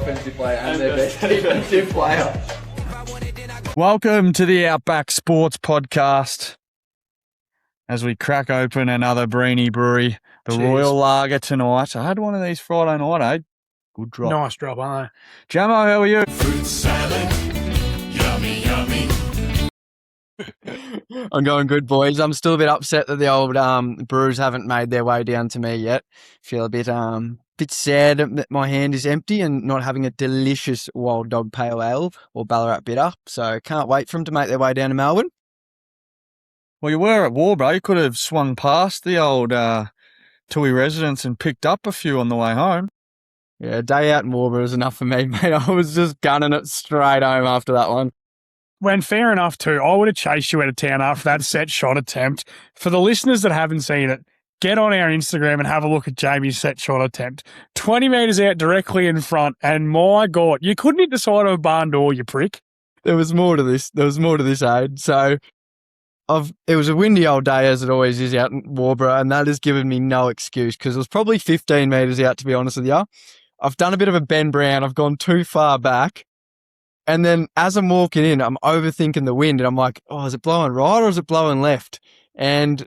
offensive player and their best defensive player. Welcome to the Outback Sports Podcast. As we crack open another Breheny brewery, the Royal Lager tonight. I had one of these Friday night, eh? Good drop. Nice drop, aren't they? Jamo, how are you? Fruit salad, yummy, yummy. I'm going good, boys. I'm still a bit upset that the old Brewers haven't made their way down to me yet. Feel a bit sad that my hand is empty and not having a delicious Wild Dog Pale Ale or Ballarat Bitter. So can't wait for them to make their way down to Melbourne. Well, you were at war, bro. You could have swung past the old Tui residence and picked up a few on the way home. Yeah, a day out in Warburg was enough for me, mate. I was just gunning it straight home after that one. When fair enough too, I would have chased you out of town after that set shot attempt. For the listeners that haven't seen it, get on our Instagram and have a look at Jamie's set shot attempt. 20 metres out directly in front, and my God, you couldn't hit the side of a barn door, you prick. There was more to this. Aid. So it was a windy old day, as it always is out in Warburg, and that has given me no excuse because it was probably 15 metres out, to be honest with you. I've done a bit of a Ben Brown. I've gone too far back. And then as I'm walking in, I'm overthinking the wind, and I'm like, oh, is it blowing right or is it blowing left? And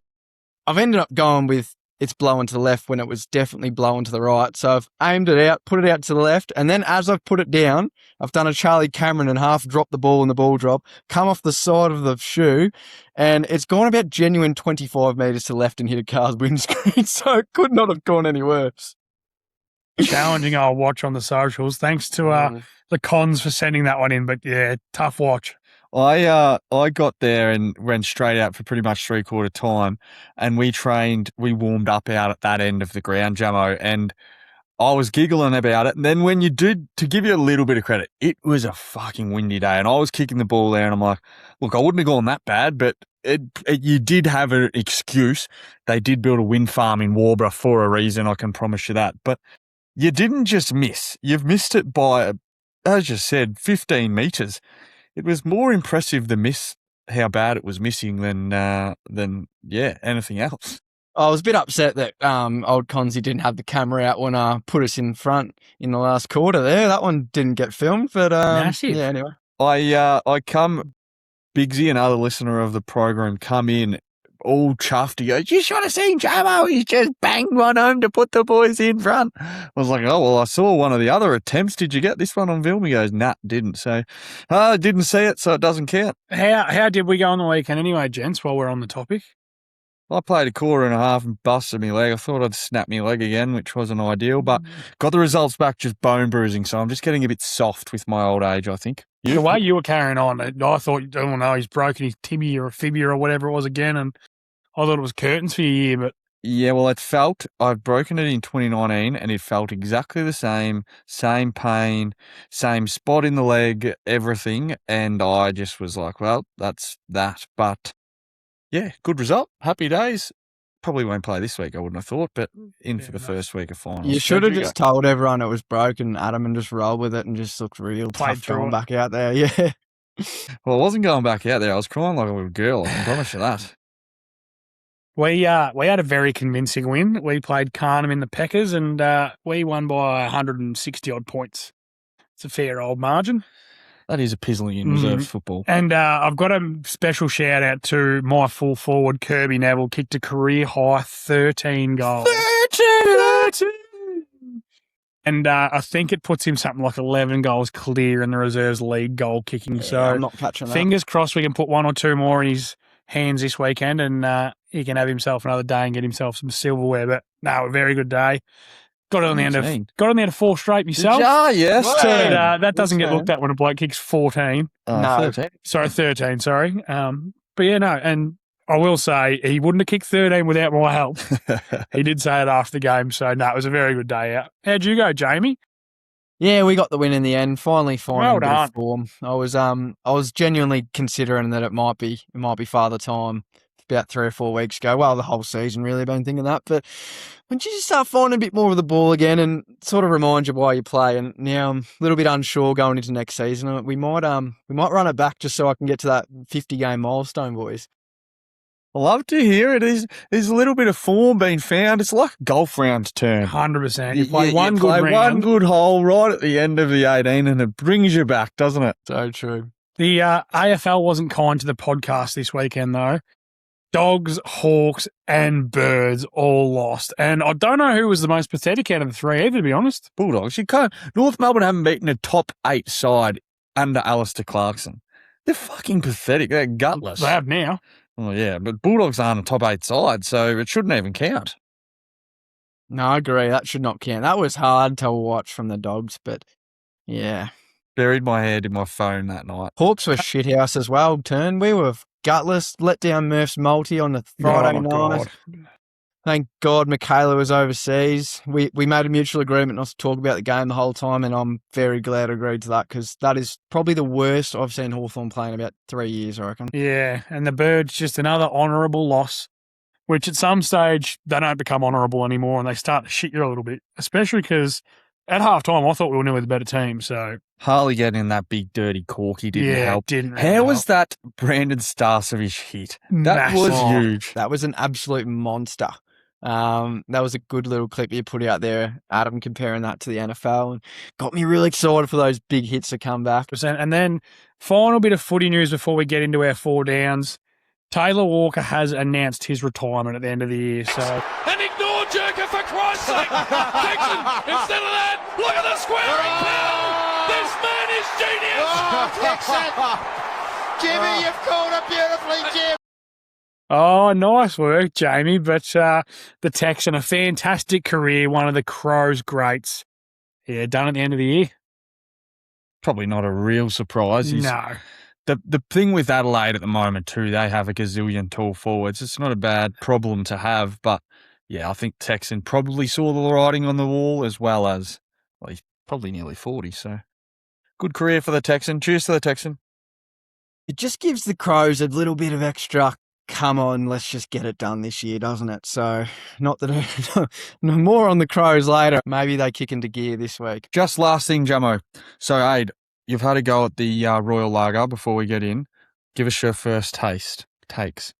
I've ended up going with it's blowing to the left when it was definitely blowing to the right. So I've aimed it out, put it out to the left, and then as I've put it down, I've done a Charlie Cameron and half dropped the ball in the ball drop, come off the side of the shoe, and it's gone about genuine 25 metres to the left and hit a car's windscreen, so it could not have gone any worse. Challenging I'll watch on the socials. Thanks to the Cons for sending that one in, but yeah, tough watch. I got there and went straight out for pretty much 3/4 time, and we warmed up out at that end of the ground, Jamo, and I was giggling about it. And then when you did, to give you a little bit of credit, it was a fucking windy day, and I was kicking the ball there, and I'm like, look, I wouldn't have gone that bad, but you did have an excuse. They did build a wind farm in Warburg for a reason, I can promise you that. But you didn't just miss. You've missed it by, as you said, 15 metres. It was more impressive to miss how bad it was missing than anything else. I was a bit upset that old Conzi didn't have the camera out when I put us in front in the last quarter there. That one didn't get filmed, but Massive. Yeah, anyway. I come, Biggsy, another listener of the program, come in all chuffed. He goes, you should have seen Jamo. He's just banged one home to put the boys in front. I was like, oh, well, I saw one of the other attempts. Did you get this one on film? He goes, nah, didn't. So I didn't see it, so it doesn't count. How did we go on the weekend anyway, gents, while we're on the topic? I played a quarter and a half and busted my leg. I thought I'd snap my leg again, which wasn't ideal, but got the results back just bone bruising, so I'm just getting a bit soft with my old age, I think. The way you were carrying on, I thought, oh no, he's broken his tibia or fibia or whatever it was again, and I thought it was curtains for your year, but... Yeah, well, I've broken it in 2019, and it felt exactly the same pain, same spot in the leg, everything, and I just was like, well, that's that, but yeah, good result, happy days. Probably won't play this week, I wouldn't have thought, but in for the first week of finals. You should have just told everyone it was broken, Adam, and just rolled with it and just looked real tough going back out there, yeah. Well, I wasn't going back out there. I was crying like a little girl, I can promise you that. We had a very convincing win. We played Carnham in the Peckers, and we won by 160-odd points. It's a fair old margin. That is a pizzling in reserve football. And I've got a special shout-out to my full forward, Kirby Neville, kicked a career-high 13 goals. 13! And I think it puts him something like 11 goals clear in the reserves league goal kicking. Yeah, so I'm not catching that. Fingers crossed we can put one or two more in his hands this weekend, and he can have himself another day and get himself some silverware. But no, a very good day. Got it on the end of 4 straight myself. Ah, yes. But, that doesn't get looked at when a bloke kicks 14. No. 13. Sorry, 13, sorry. But yeah, no, and I will say he wouldn't have kicked 13 without my help. He did say it after the game, so no, it was a very good day out. How'd you go, Jamie? Yeah, we got the win in the end. Finally Well a bit done. of form. I was genuinely considering that it might be father time about 3 or 4 weeks ago. Well, the whole season really, been thinking that. But when you just start finding a bit more of the ball again and sort of remind you why you play, and now I'm a little bit unsure going into next season. We might run it back just so I can get to that 50-game milestone, boys. I love to hear it. There's a little bit of form being found. It's like a golf round turn. 100%. You play You one play good one round. good hole right at the end of the 18 and it brings you back, doesn't it? So true. The AFL wasn't kind to the podcast this weekend, though. Dogs, Hawks, and Birds all lost. And I don't know who was the most pathetic out of the three either, to be honest. Bulldogs, you can't. North Melbourne haven't beaten a top 8 side under Alistair Clarkson. They're fucking pathetic. They're gutless. They have now. Oh, yeah, but Bulldogs aren't a top 8 side, so it shouldn't even count. No, I agree. That should not count. That was hard to watch from the Dogs, but yeah. Buried my head in my phone that night. Hawks were shithouse as well, turn. We were gutless, let down Murph's multi on the Friday night. God. Thank God Michaela was overseas. We made a mutual agreement not to talk about the game the whole time, and I'm very glad I agreed to that because that is probably the worst I've seen Hawthorn play in about 3 years, I reckon. Yeah, and the Birds, just another honourable loss, which at some stage they don't become honourable anymore and they start to shit you a little bit, especially because at half-time I thought we were nearly the better team, so... Harley getting that big dirty corky didn't help. Didn't really How help. was that Brandon Starcevich hit? That Massive. was huge. That was an absolute monster. That was a good little clip you put out there, Adam, comparing that to the NFL, and got me really excited for those big hits to come back. And then final bit of footy news before we get into our 4 downs. Taylor Walker has announced his retirement at the end of the year, so... And ignore Jerker for Christ's sake. Dixon, instead of that, look at the squaring pound. This man is genius. Dixon. Jimmy, you've called it beautifully, Jim. Oh, nice work, Jamie. But the Texan, a fantastic career, one of the Crows' greats. Yeah, done at the end of the year. Probably not a real surprise. No. The thing with Adelaide at the moment too, they have a gazillion tall forwards. It's not a bad problem to have, but yeah, I think Texan probably saw the writing on the wall as well as, well, he's probably nearly 40, so good career for the Texan. Cheers to the Texan. It just gives the Crows a little bit of extra, come on, let's just get it done this year, doesn't it? So, not that no more on the Crows later. Maybe they kick into gear this week. Just last thing, Jamo. So, Aid, you've had a go at the Royal Lager before we get in. Give us your first takes.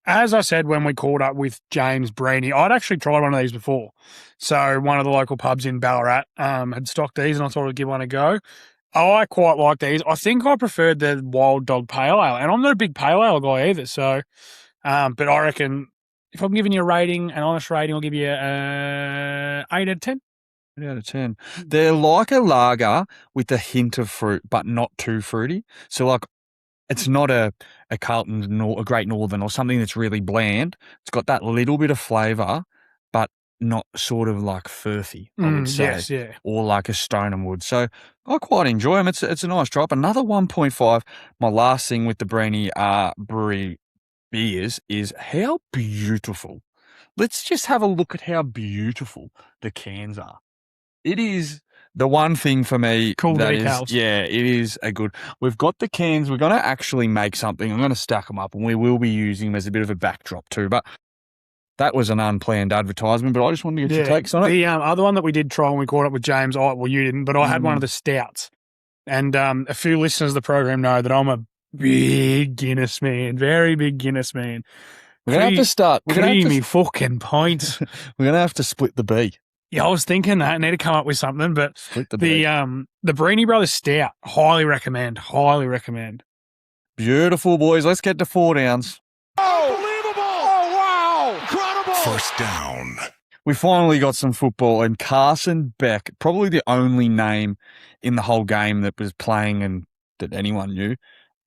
As I said when we caught up with James Breheny, I'd actually tried one of these before. So one of the local pubs in Ballarat had stocked these and I thought I'd give one a go. I quite like these. I think I preferred the Wild Dog Pale Ale, and I'm not a big Pale Ale guy either. So, but I reckon if I'm giving you a rating, an honest rating, I'll give you 8 out of 10. 8 out of 10. They're like a lager with a hint of fruit, but not too fruity. So, like, it's not a Carlton or a Great Northern or something that's really bland. It's got that little bit of flavour, but not sort of like firthy, I would say. Yes, yeah. Or like a Stoneham would. So I quite enjoy them. It's a nice drop. Another 1.5. My last thing with the Breheny Brewery beers is how beautiful. Let's just have a look at how beautiful the cans are. It is the one thing for me Cool that decals. is, yeah, it is a good. We've got the cans. We're going to actually make something. I'm going to stack them up and we will be using them as a bit of a backdrop too. But that was an unplanned advertisement, but I just wanted to get your takes on it. The other one that we did try when we caught up with James, well, you didn't, but I had one of the stouts. And a few listeners of the program know that I'm a big Guinness man, very big Guinness man. We're going to have to start. Creamy fucking pints. We're going to have to split the B. Yeah, I was thinking that. I need to come up with something, but Split the B. the Breheny Brothers Stout, highly recommend. Highly recommend. Beautiful, boys. Let's get to 4 downs. Unbelievable. Oh, wow. Incredible. First down. We finally got some football, and Carson Beck, probably the only name in the whole game that was playing and that anyone knew,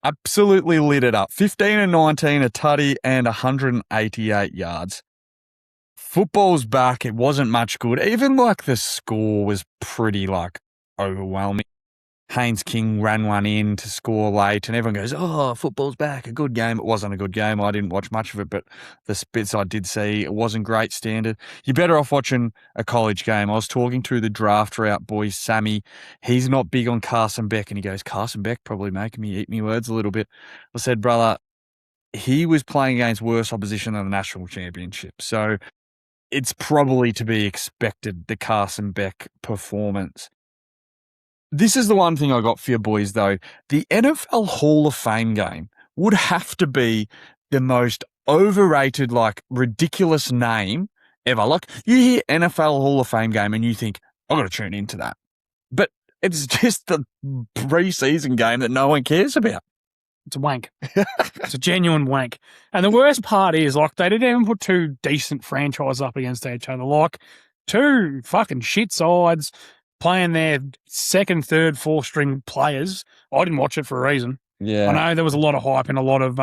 absolutely lit it up. 15 and 19, a tutty, and 188 yards. Football's back. It wasn't much good. Even like the score was pretty like overwhelming. Haynes King ran one in to score late and everyone goes, oh, football's back, a good game. It wasn't a good game. I didn't watch much of it, but the bits I did see, it wasn't great standard. You're better off watching a college game. I was talking to the draft route boy, Sammy. He's not big on Carson Beck and he goes, Carson Beck probably making me eat me words a little bit. I said, brother, he was playing against worse opposition than the national championship. So it's probably to be expected, the Carson Beck performance. This is the one thing I got for you boys, though. The NFL Hall of Fame game would have to be the most overrated, like ridiculous name ever. Like you hear NFL Hall of Fame game and you think, I've got to tune into that. But it's just the preseason game that no one cares about. It's a wank. It's a genuine wank. And the worst part is, like, they didn't even put two decent franchises up against each other. Like, two fucking shit sides playing their second, third, fourth string players. I didn't watch it for a reason. Yeah. I know there was a lot of hype in a lot of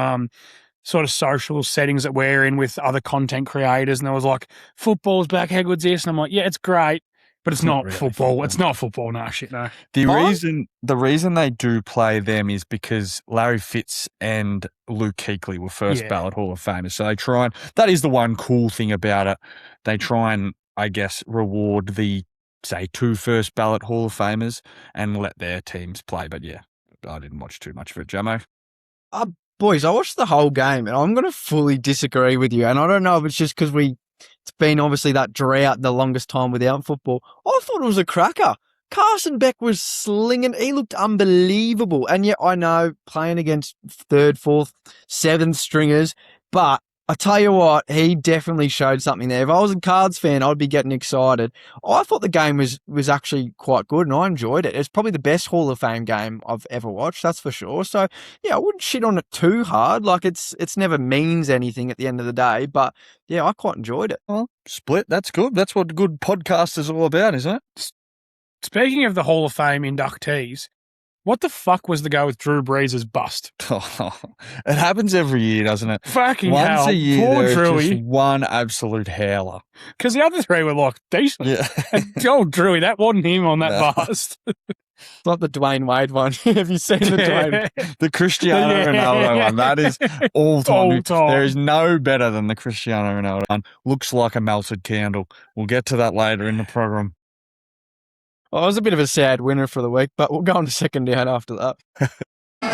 sort of social settings that we're in with other content creators. And there was like, football's back, how good's this? And I'm like, yeah, it's great. But it's not really football. It's not football. No, shit, no. The reason they do play them is because Larry Fitz and Luke Kuechly were first ballot Hall of Famers. So they try and, that is the one cool thing about it. They try and, I guess, reward the, say, 2 first ballot Hall of Famers and let their teams play. But yeah, I didn't watch too much of it, Jamo. Boys, I watched the whole game and I'm going to fully disagree with you. And I don't know if it's just because it's been obviously that drought, the longest time without football. I thought it was a cracker. Carson Beck was slinging. He looked unbelievable. And yet I know playing against third, fourth, seventh stringers, but I tell you what, he definitely showed something there. If I was a Cards fan, I'd be getting excited. I thought the game was actually quite good and I enjoyed it. It's probably the best Hall of Fame game I've ever watched, that's for sure. So, yeah, I wouldn't shit on it too hard. Like, it's never means anything at the end of the day. But, yeah, I quite enjoyed it. Well, split, that's good. That's what good podcast is all about, isn't it? Speaking of the Hall of Fame inductees, what the fuck was the go with Drew Brees' bust? Oh, it happens every year, doesn't it? Fucking Once hell. a year, Poor there's Drewy. just one absolute howler. Because the other three were like decent. Yeah. And old Drewy, that wasn't him on that bust. It's like the Dwayne Wade one. Have you seen the Dwayne? The Cristiano Ronaldo one. That is all time. All time. There is no better than the Cristiano Ronaldo one. Looks like a melted candle. We'll get to that later in the program. Well, it was a bit of a sad winner for the week, but we'll go on to second down after that. And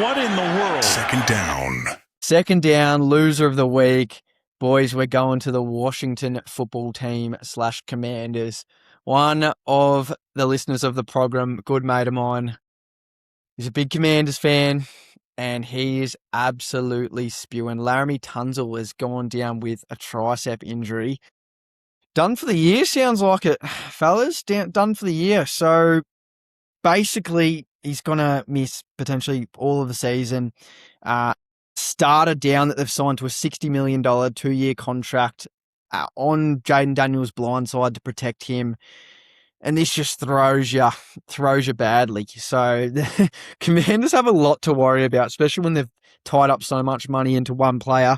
what in the world? Second down. Second down, loser of the week. Boys, we're going to the Washington football team / Commanders. One of the listeners of the program, good mate of mine, he's a big Commanders fan, and he is absolutely spewing. Laremy Tunsil has gone down with a tricep injury. Done for the year, sounds like it, fellas. Done for the year. So basically, he's going to miss potentially all of the season. Starter down that they've signed to a $60 million 2-year contract on Jaden Daniels' blindside to protect him. And this just throws you badly. So the Commanders have a lot to worry about, especially when they've tied up so much money into one player.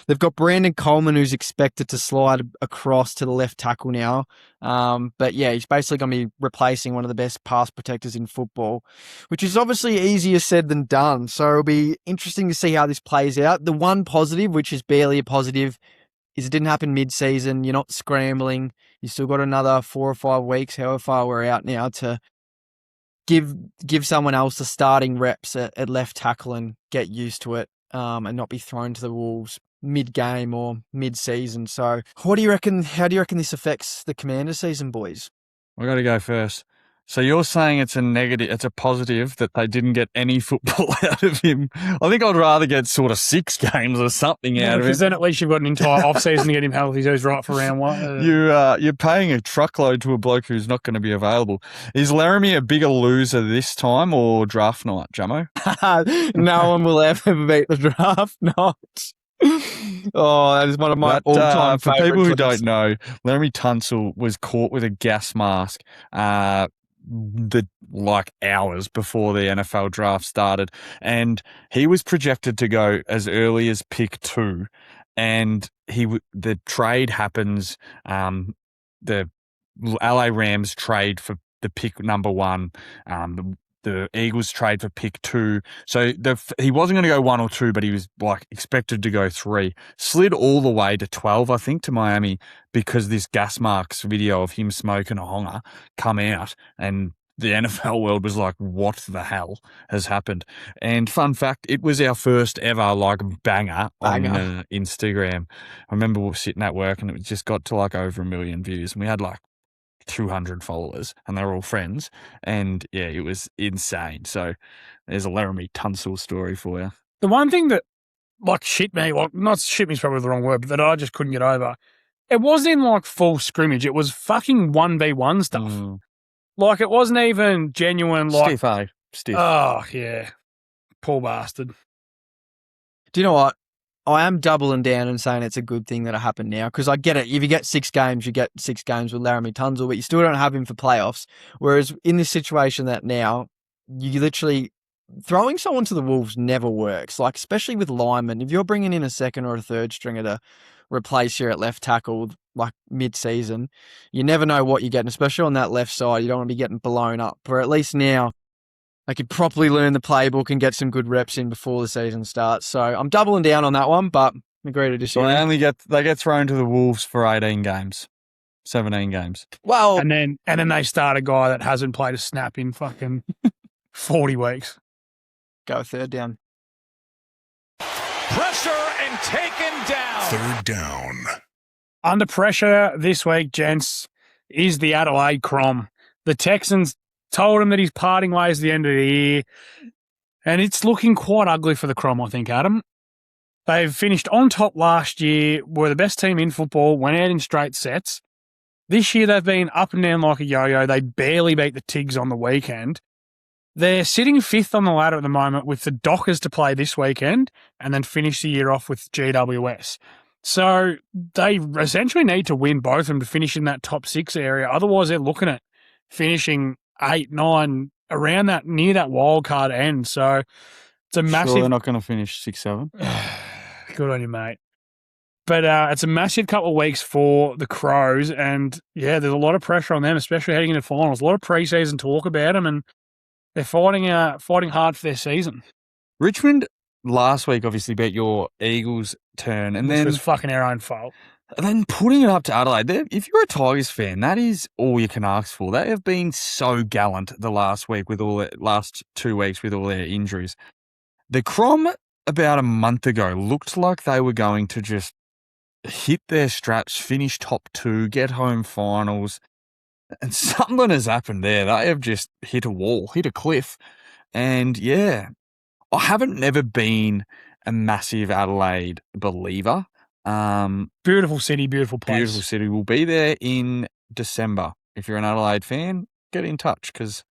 They've got Brandon Coleman, who's expected to slide across to the left tackle now. But yeah, he's basically going to be replacing one of the best pass protectors in football, which is obviously easier said than done. So it'll be interesting to see how this plays out. The one positive, which is barely a positive, is it didn't happen mid-season. You're not scrambling. You still got another 4 or 5 weeks, however far we're out now, to give someone else the starting reps at left tackle and get used to it, and not be thrown to the wolves mid-game or mid-season. So what do you reckon? How do you reckon this affects the Commander season, boys? I got to go first. So you're saying it's a negative, it's a positive that they didn't get any football out of him. I think I'd rather get sort of 6 games or something out of him. Because then at least you've got an entire off-season to get him healthy, so he's right for round 1. You're paying a truckload to a bloke who's not going to be available. Is Laremy a bigger loser this time or draft night, Jamo? No one will ever beat the draft night. Oh, that is one of my all-time for favourite people who clips. don't know, Laremy Tunsil was caught with a gas mask hours before the NFL draft started, and he was projected to go as early as pick 2, and the trade happens. The LA Rams trade for the pick number 1. The Eagles trade for pick 2. So he wasn't going to go 1 or 2, but he was expected to go 3. Slid all the way to 12, I think, to Miami because this gas marks video of him smoking a honger come out, and the NFL world was like, what the hell has happened? And fun fact, it was our first ever banger on Instagram. I remember we were sitting at work and it just got to over 1 million views, and we had 200 followers, and they're all friends. And yeah, it was insane. So there's a Laremy Tunsil story for you. The one thing that shit me, not shit me is probably the wrong word, but that I just couldn't get over, it wasn't in full scrimmage. It was fucking 1v1 stuff. It wasn't even genuine Stiff, eh? Stiff. Oh, yeah. Poor bastard. Do you know what? I am doubling down and saying it's a good thing that it happened now, because I get it. If you get 6 games, you get 6 games with Laremy Tunsil, but you still don't have him for playoffs. Whereas in this situation that now, you literally throwing someone to the Wolves never works. Especially with linemen, if you're bringing in a second or a third stringer to replace you at left tackle mid-season, you never know what you're getting, especially on that left side. You don't want to be getting blown up. But at least now, they could properly learn the playbook and get some good reps in before the season starts. So I'm doubling down on that one, but agree to disagree. So they get thrown to the Wolves for 18 games, 17 games. Well, and then they start a guy that hasn't played a snap in fucking 40 weeks. Go third down. Pressure and taken down. Third down. Under pressure this week, gents, is the Adelaide Crom. The Texans told him that he's parting ways at the end of the year, and it's looking quite ugly for the Crom, I think, Adam. They've finished on top last year, were the best team in football, went out in straight sets. This year they've been up and down like a yo-yo. They barely beat the Tigs on the weekend. They're sitting 5th on the ladder at the moment with the Dockers to play this weekend and then finish the year off with GWS. So they essentially need to win both of them to finish in that top 6 area. Otherwise, they're looking at finishing 8, 9, around that, near that wild card end. So it's a massive... Sure they're not going to finish 6, 7? Good on you, mate. But it's a massive couple of weeks for the Crows, and yeah, there's a lot of pressure on them, especially heading into finals. A lot of preseason talk about them, and they're fighting hard for their season. Richmond last week obviously beat your Eagles turn, and Which then was fucking our own fault. And then putting it up to Adelaide, if you're a Tigers fan, that is all you can ask for. They have been so gallant the last 2 weeks with all their injuries. The Crom, about a month ago, looked like they were going to just hit their straps, finish top 2, get home finals. And something has happened there. They have just hit a wall, hit a cliff. And yeah, I haven't never been a massive Adelaide believer. Beautiful city, beautiful place. Beautiful city. We'll be there in December. If you're an Adelaide fan, get in touch because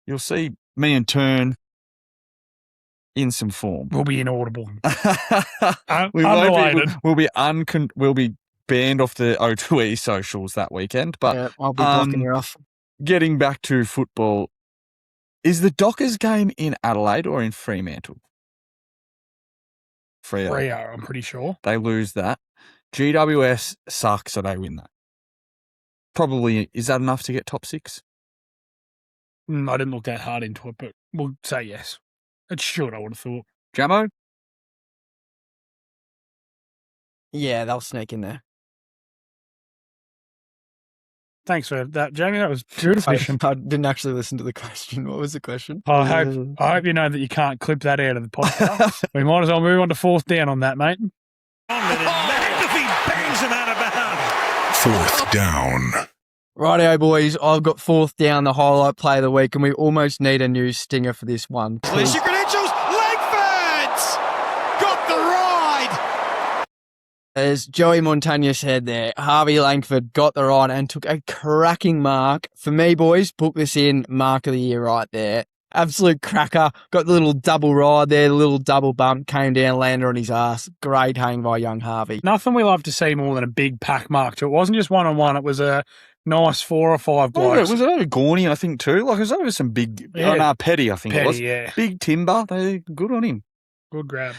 you'll see me and Turn in some form. We'll be inaudible. We'll be banned off the O2E socials that weekend. But yeah, I'll be blocking you off. Getting back to football, is the Dockers game in Adelaide or in Fremantle? Freo, I'm pretty sure. They lose that. GWS sucks, so they win that. Probably, is that enough to get top 6? I didn't look that hard into it, but we'll say yes. It should, I would have thought. Jamo? Yeah, they'll sneak in there. Thanks for that, Jamie. That was beautiful. I didn't actually listen to the question. What was the question? I hope you know that you can't clip that out of the podcast. We might as well move on to 4th down on that, mate. Bangs him out of bounds. 4th down. Rightio, boys. I've got 4th down, the highlight play of the week, and we almost need a new stinger for this one. List your credentials. Langford got the ride. As Joey Montagna said there, Harvey Langford got the ride and took a cracking mark. For me, boys, book this in, mark of the year right there. Absolute cracker. Got the little double ride there, the little double bump, came down, landed on his ass. Great hang by young Harvey. Nothing we love to see more than a big pack mark too. It wasn't just one-on-one. It was a nice 4 or 5 blokes. Oh, was it over Gorney, I think, too? Like, it was over some big... Yeah. Petty, I think it was. Yeah. Big timber. Good on him. Good grab.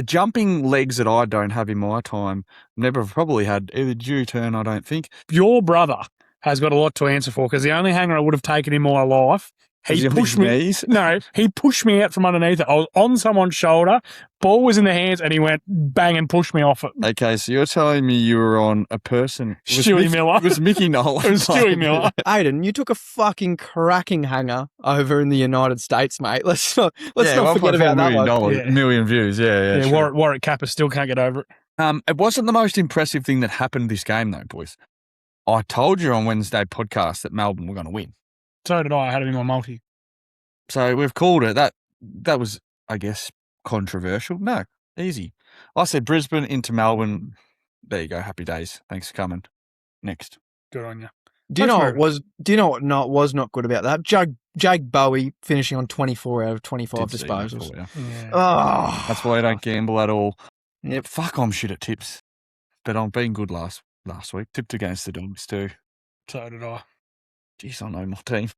Jumping legs that I don't have in my time. Never probably had either due turn, I don't think. Your brother has got a lot to answer for because the only hanger I would have taken in my life, he pushed me. No, he pushed me out from underneath it. I was on someone's shoulder, ball was in the hands, and he went bang and pushed me off it. Okay, so you're telling me you were on a person. Stewie Miller. It was Mickey Nolan. It was Stewie Miller. Aiden, you took a fucking cracking hanger over in the United States, mate. Let's not forget about that one. Yeah. Million views, yeah. Sure. Warwick Kappa still can't get over it. It wasn't the most impressive thing that happened this game, though, boys. I told you on Wednesday podcast that Melbourne were going to win. So did I. I had it in my multi. So we've called it. That was, I guess, controversial. No, easy. I said Brisbane into Melbourne. There you go. Happy days. Thanks for coming. Next. Good on you. Do you know what was not good about that? Jake Bowie finishing on 24 out of 25 Did see that disposals. for you. Yeah. Oh, That's why I don't gamble at all. Yep. Fuck, I'm shit at tips. But I'm being good last week. Tipped against the Dogs too. So did I. Jeez, I know my team.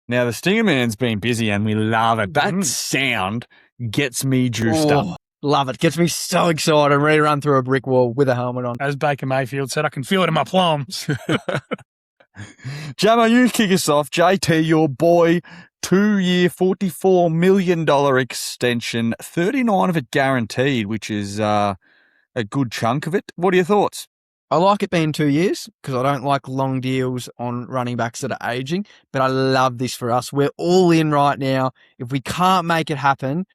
Now, the Stinger Man's been busy and we love it. That sound gets me juiced up. Love it. Gets me so excited. I'm ready to run through a brick wall with a helmet on. As Baker Mayfield said, I can feel it in my plums. Jammo, you kick us off. JT, your boy, 2-year, $44 million extension, 39 of it guaranteed, which is a good chunk of it. What are your thoughts? I like it being 2 years because I don't like long deals on running backs that are aging, but I love this for us. We're all in right now. If we can't make it happen,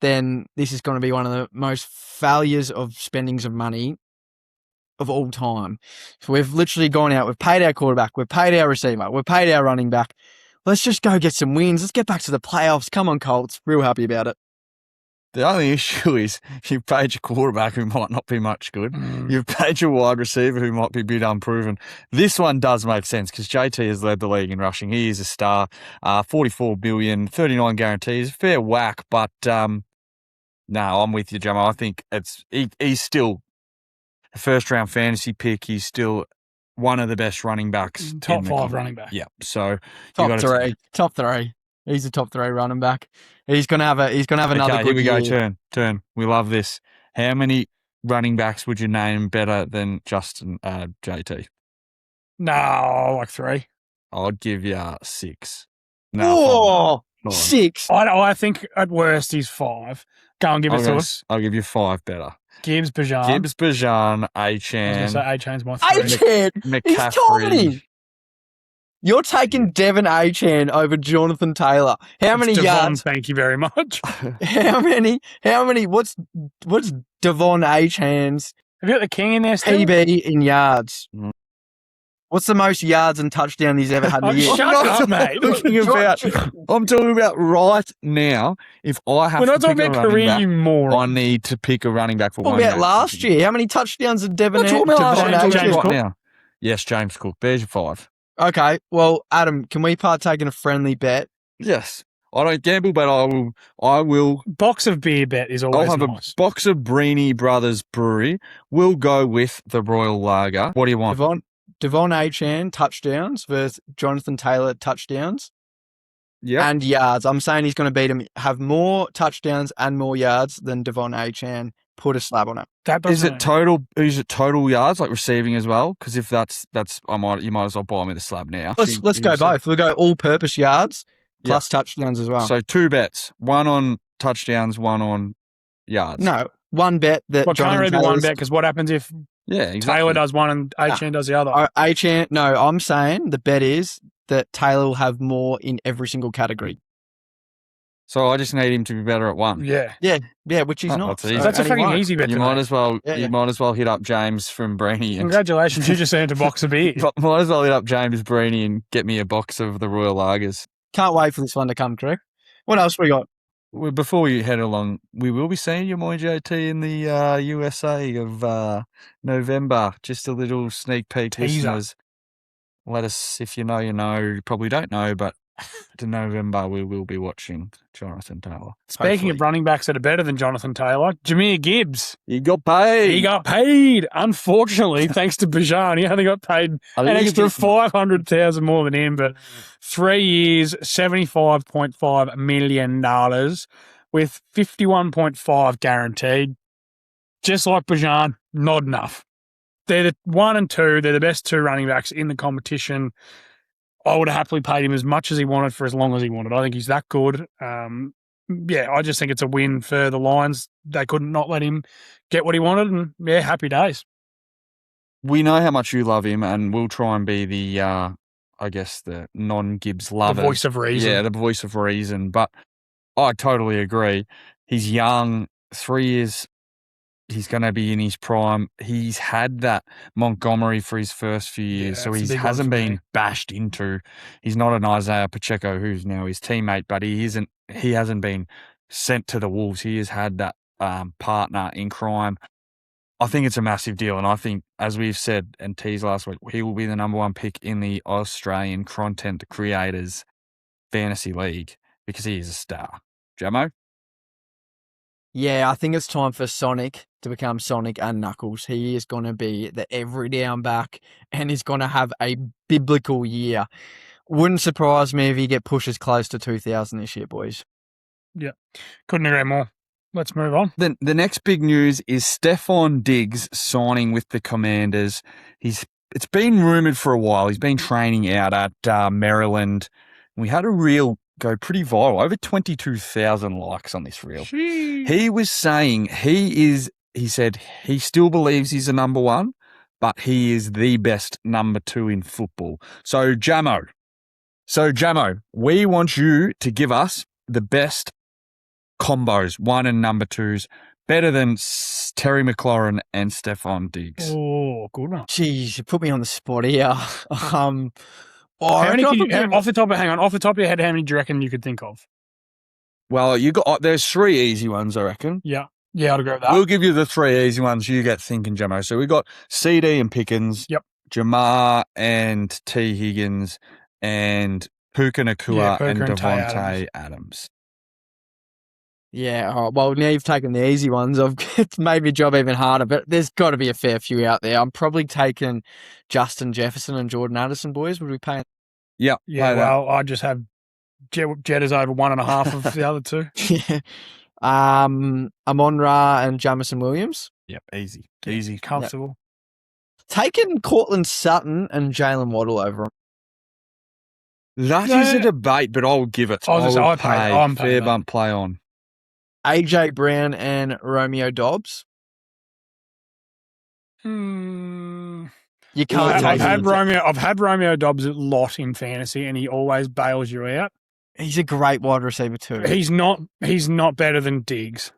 then this is going to be one of the most failures of spendings of money of all time. So we've literally gone out, we've paid our quarterback, we've paid our receiver, we've paid our running back. Let's just go get some wins. Let's get back to the playoffs. Come on, Colts. Real happy about it. The only issue is you've paid your quarterback who might not be much good. You've paid your wide receiver who might be a bit unproven. This one does make sense because JT has led the league in rushing. He is a star. 44 billion, 39 guarantees. Fair whack, but no, I'm with you, Jamo. I think he's still a first-round fantasy pick. He's still one of the best running backs. Top 5 running back. Yeah, so Top three. He's a top 3 running back. He's gonna have another good here we year. go. Turn. We love this. How many running backs would you name better than Justin JT? No, like 3. I'd give you 6. Oh, Five. 6. I think at worst he's 5. Go and give it to us. I'll give you 5 better. Gibbs, Bajan. Bajan, I was going to Achane, say Achane's my 3. Achane. He's McCaffrey. tiny. You're taking De'Von Achane over Jonathan Taylor. How many De'Von, yards? thank you very much. How many? What's De'Von Achane's Have you got the king in there still? PB in yards? Mm. What's the most yards and touchdowns he's ever had in a year? Shut up, mate. I'm talking about right now. If I have We're to not talking pick a about running career, back, you moron. I need to pick a running back for What one about game. last year? How many touchdowns did De'Von I'm talking about last year. I'm talking James right Cook. now. Yes, James Cook. There's your 5. Okay, well, Adam, can we partake in a friendly bet? Yes. I don't gamble, but I will. Box of beer bet is I'll always have nice. a box of Breheny Brothers Brewery. We'll go with the Royal Lager. What do you want? De'Von Achane touchdowns versus Jonathan Taylor touchdowns Yeah. and yards. I'm saying he's going to beat him, have more touchdowns and more yards than De'Von Achane. Put a slab on it. That Is doesn't it total? Is it total yards, like receiving as well? Because if that's, you might as well buy me the slab now. Let's go both. We'll go all-purpose yards plus touchdowns as well. So 2 bets, one on touchdowns, one on yards. No, one bet that Well, can't Jonathan really be one Taylor's- bet because what happens if Yeah, exactly. Taylor does one and Achane does the other? Achane. No, I'm saying the bet is that Taylor will have more in every single category. So I just need him to be better at one. Yeah. Yeah, which he's Oh, not. that's easy. That's a and he fucking won't. easy bet You to might make. as well. Yeah. You might as well hit up James from Breheny. And Congratulations, you just earned a box of beer. might as well hit up James Breheny and get me a box of the Royal Lagers. Can't wait for this one to come true. What else we got? Well, before we head along, we will be seeing you, my JT, in the USA of November. Just a little sneak peek, Teaser. listeners. Let us, if you know, you know. You probably don't know, but to November we will be watching Jonathan Taylor. Speaking Hopefully. of running backs that are better than Jonathan Taylor, Jahmyr Gibbs. He got paid. He got paid. Unfortunately, thanks to Bajan, he only got paid an extra $500,000 more than him, but 3 years, $75.5 million with 51.5 guaranteed. Just like Bajan, not enough. They're the 1 and 2. They're the best 2 running backs in the competition. I would have happily paid him as much as he wanted for as long as he wanted. I think he's that good. I just think it's a win for the Lions. They couldn't not let him get what he wanted, and happy days. We know how much you love him, and we'll try and be the I guess, the non-Gibbs The lovers. voice of reason. Yeah, the voice of reason. But I totally agree. He's young, 3 years. He's going to be in his prime. He's had that Montgomery for his first few years, so he hasn't been bashed into. He's not an Isaiah Pacheco, who's now his teammate, but he hasn't been sent to the Wolves. He has had that partner in crime. I think it's a massive deal, and I think, as we've said and teased last week, he will be the number 1 pick in the Australian Content Creators Fantasy League because he is a star. Jamo? Yeah, I think it's time for Sonic to become Sonic and Knuckles. He is going to be the every down back and he's going to have a biblical year. Wouldn't surprise me if he pushes close to 2,000 this year, boys. Yeah, couldn't agree more. Let's move on. The next big news is Stephon Diggs signing with the Commanders. It's been rumoured for a while. He's been training out at Maryland. We had a reel go pretty viral, over 22,000 likes on this reel. Jeez. He was saying he said he still believes he's the number 1, but he is the best number 2 in football. So Jamo, we want you to give us the best combos, 1 and number 2s, better than Terry McLaurin and Stephon Diggs. Oh, good one. Jeez, you put me on the spot here. How many off the top of your head, how many do you reckon you could think of? Well, there's 3 easy ones, I reckon. Yeah, I'd agree with that. We'll give you the 3 easy ones. You get thinking, Jamo. So we got CD and Pickens. Yep. Jahmyr and T. Higgins and Puka Nacua and Devontae Adams. Yeah, all right. Well, now you've taken the easy ones. It's made my job even harder, but there's got to be a fair few out there. I'm probably taking Justin Jefferson and Jordan Addison, boys. Would we pay? Yeah. Well, I just have Jedders over 1.5 of the other 2. Yeah. Amon-Ra and Jamison Williams. Yep, easy. Comfortable. Taking Cortland Sutton and Jalen Waddle over. That is a debate, but I'll give it. I'm fair paying bump play on. AJ Brown and Romeo Dobbs. You can't take I've had Romeo Dobbs a lot in fantasy, and he always bails you out. He's a great wide receiver too. He's not better than Diggs.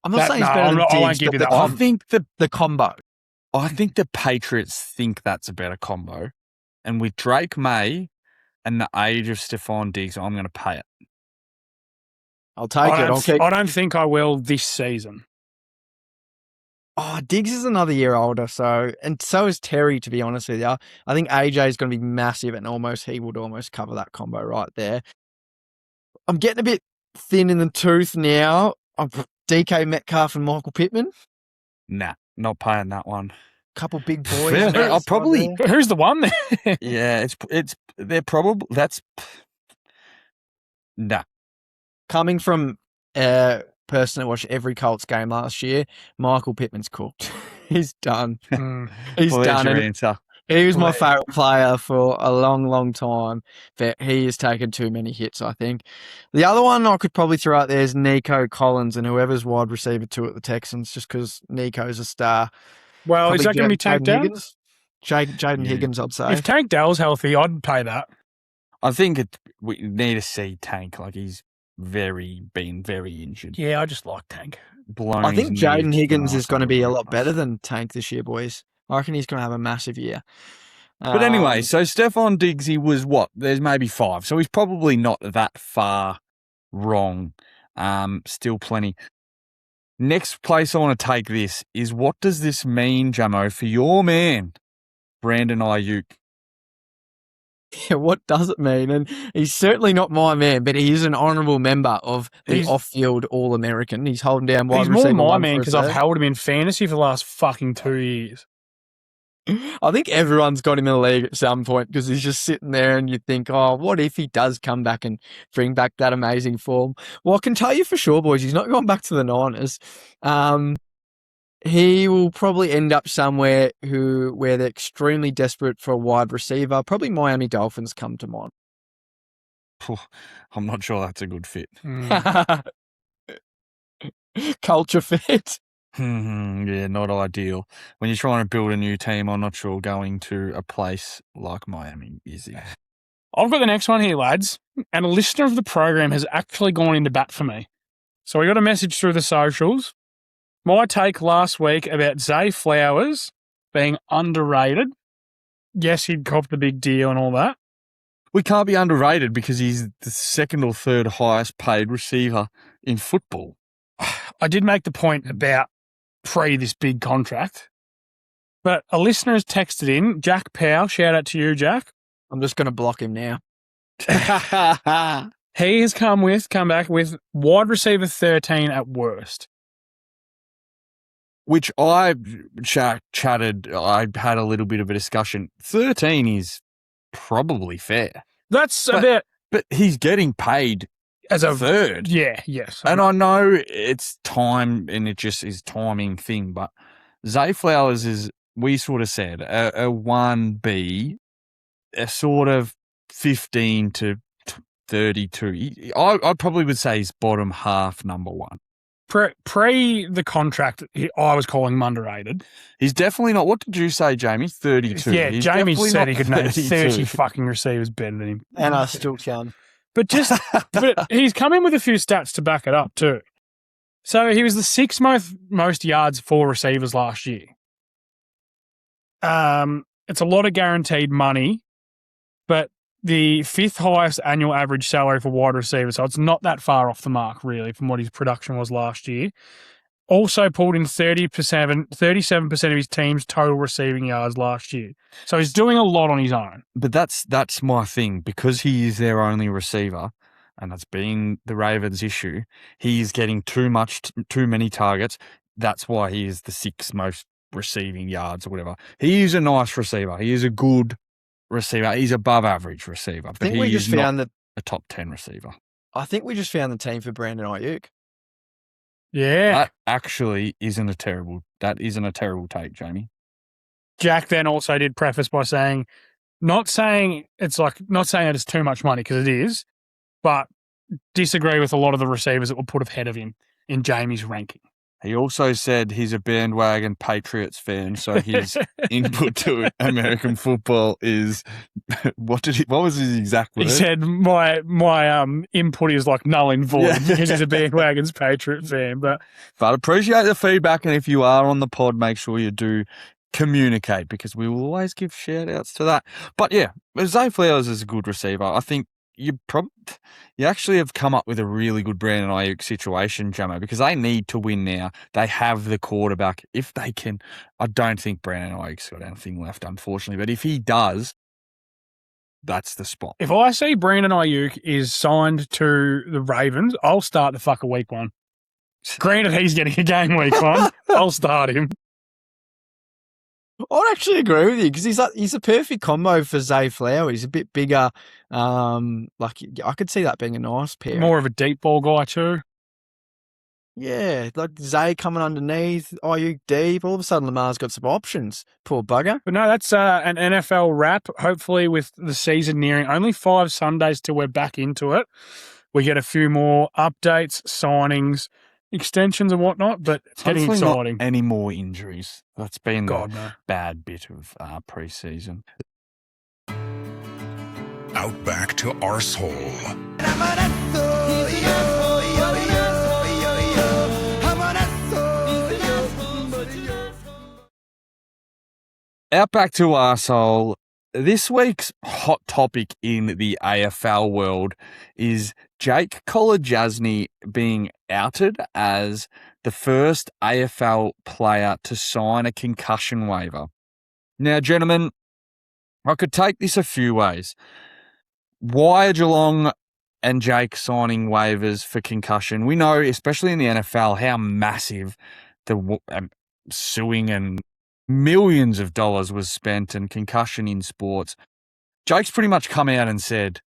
I'm not saying he's better than Diggs. I won't give you that. I think the combo. I think the Patriots think that's a better combo, and with Drake May and the age of Stephon Diggs, I'm going to pay it. I'll take it. I don't think I will this season. Oh, Diggs is another year older, and so is Terry, to be honest with you. I think AJ is going to be massive, and he would almost cover that combo right there. I'm getting a bit thin in the tooth now. I'm DK Metcalf and Michael Pittman. Nah, not paying that one. Couple big boys. I'll probably. Who's the one there? Yeah, they're probably nah. Coming from a person that watched every Colts game last year, Michael Pittman's cooked. He's done. He's done. Your answer. He was my favourite player for a long, long time, but he has taken too many hits, I think. The other one I could probably throw out there is Nico Collins and whoever's wide receiver 2 at the Texans, just because Nico's a star. Well, is that going to be Tank Dell? Jaden Higgins, I'd say. If Tank Dell's healthy, I'd pay that. I think we need to see Tank. Like, he's been very injured. Yeah, I just like Tank. I think Jaden Higgins is going to be a lot better than Tank this year, boys. I reckon he's going to have a massive year. But anyway, so Stephon Diggs, he was what? There's maybe 5. So he's probably not that far wrong. Still plenty. Next place I want to take this is, what does this mean, Jamo, for your man, Brandon Aiyuk? Yeah, what does it mean? And he's certainly not my man, but he is an honourable member of the off-field All-American. He's holding down wide receiver. He's more my man because I've held him in fantasy for the last fucking 2 years. I think everyone's got him in the league at some point because he's just sitting there and you think, oh, what if he does come back and bring back that amazing form? Well, I can tell you for sure, boys, he's not going back to the Niners. He will probably end up somewhere where they're extremely desperate for a wide receiver. Probably Miami Dolphins come to mind. I'm not sure that's a good fit. Culture fit. Yeah, not ideal. When you're trying to build a new team, I'm not sure going to a place like Miami is it. I've got the next one here, lads, and a listener of the program has actually gone into bat for me. So we got a message through the socials. My take last week about Zay Flowers being underrated. Yes, he'd copped the big deal and all that. We can't be underrated because he's the second or third highest paid receiver in football. I did make the point about this big contract, but a listener has texted in, Jack Powell, shout out to you, Jack. I'm just going to block him now. He has come back with wide receiver 13 at worst. Which I chatted, I had a little bit of a discussion. 13 is probably fair. That's But he's getting paid as a third. Yeah, yes. And I know it's time and it just is timing thing, but Zay Flowers is, we sort of said, a 1B, a sort of 15 to 32. I probably would say he's bottom half number one. Pre the contract, I was calling him underrated. He's definitely not. What did you say, Jamie? 32. Yeah, He's Jamie definitely said not he could name 32. 30 fucking receivers better than him. And I still can. But he's come in with a few stats to back it up too. So he was the sixth most yards for receivers last year. It's a lot of guaranteed money, but the fifth highest annual average salary for wide receivers, so it's not that far off the mark, really, from what his production was last year. Also pulled in 37% of his team's total receiving yards last year. So he's doing a lot on his own. But that's my thing. Because he is their only receiver, and that's been the Ravens' issue, he is getting too many targets. That's why he is the sixth most receiving yards or whatever. He is a nice receiver. He is a good receiver. He's above average receiver, but he is not a top 10 receiver. I think we just found the team for Brandon Aiyuk. Yeah. That actually isn't a terrible take, Jamie. Jack then also did preface by saying, not saying that it's too much money, because it is, but disagree with a lot of the receivers that were put ahead of him in Jamie's ranking. He also said he's a bandwagon Patriots fan, so his input to American football is what was his exact word? He said my input is like null and void because he's a bandwagon's Patriot fan. But appreciate the feedback, and if you are on the pod, make sure you do communicate because we will always give shout outs to that. But yeah, Zay Flowers is a good receiver. I think you actually have come up with a really good Brandon Aiyuk situation, Jamo, because they need to win now. They have the quarterback. If they can, I don't think Brandon Aiyuk's got anything left, unfortunately. But if he does, that's the spot. If I see Brandon Aiyuk is signed to the Ravens, I'll start the fucker week one. Granted, he's getting a game week one. I'll start him. I'd actually agree with you because he's a perfect combo for Zay Flower. He's a bit bigger. I could see that being a nice pair. More of a deep ball guy too. Yeah, like Zay coming underneath, Aiyuk deep. All of a sudden, Lamar's got some options. Poor bugger. But no, that's an NFL wrap. Hopefully, with the season nearing, only 5 Sundays till we're back into it. We get a few more updates, signings, extensions and whatnot, but it's getting exciting. Not any more injuries. That's been no. Bad bit of pre-season. Outback to Arsehole. Outback to Arsehole. This week's hot topic in the AFL world is Jake Kolodjashnij being outed as the first AFL player to sign a concussion waiver. Now, gentlemen, I could take this a few ways. Why are Geelong and Jake signing waivers for concussion? We know, especially in the NFL, how massive the suing and millions of dollars was spent in concussion in sports. Jake's pretty much come out and said,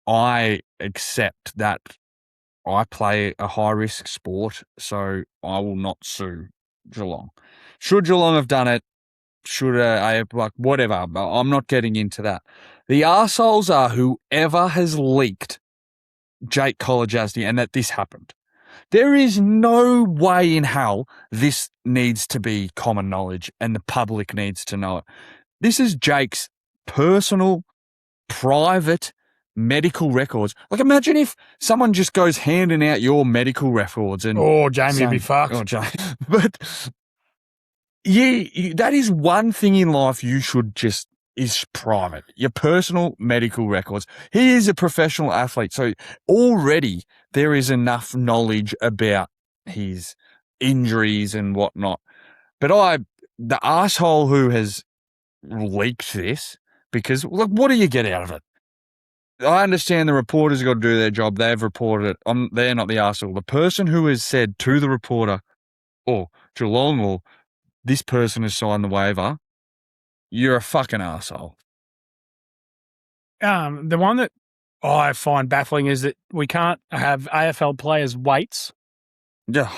I accept that I play a high-risk sport, so I will not sue Geelong. Should Geelong have done it? Should whatever, I'm not getting into that. The arseholes are whoever has leaked Jake Kolodjashnij and that this happened. There is no way in hell this needs to be common knowledge and the public needs to know it. This is Jake's personal, private medical records. Like, imagine if someone just goes handing out your medical records and... Oh, Jamie would be fucked. Oh, but yeah, that is one thing in life you should just... is private, your personal medical records. He is a professional athlete, so already there is enough knowledge about his injuries and whatnot. But the arsehole who has leaked this, because look, what do you get out of it? I understand the reporters got to do their job. They've reported it. They're not the arsehole. The person who has said to the reporter, or Geelong, or this person has signed the waiver, you're a fucking arsehole. The one that I find baffling is that we can't have AFL players' weights, Yeah.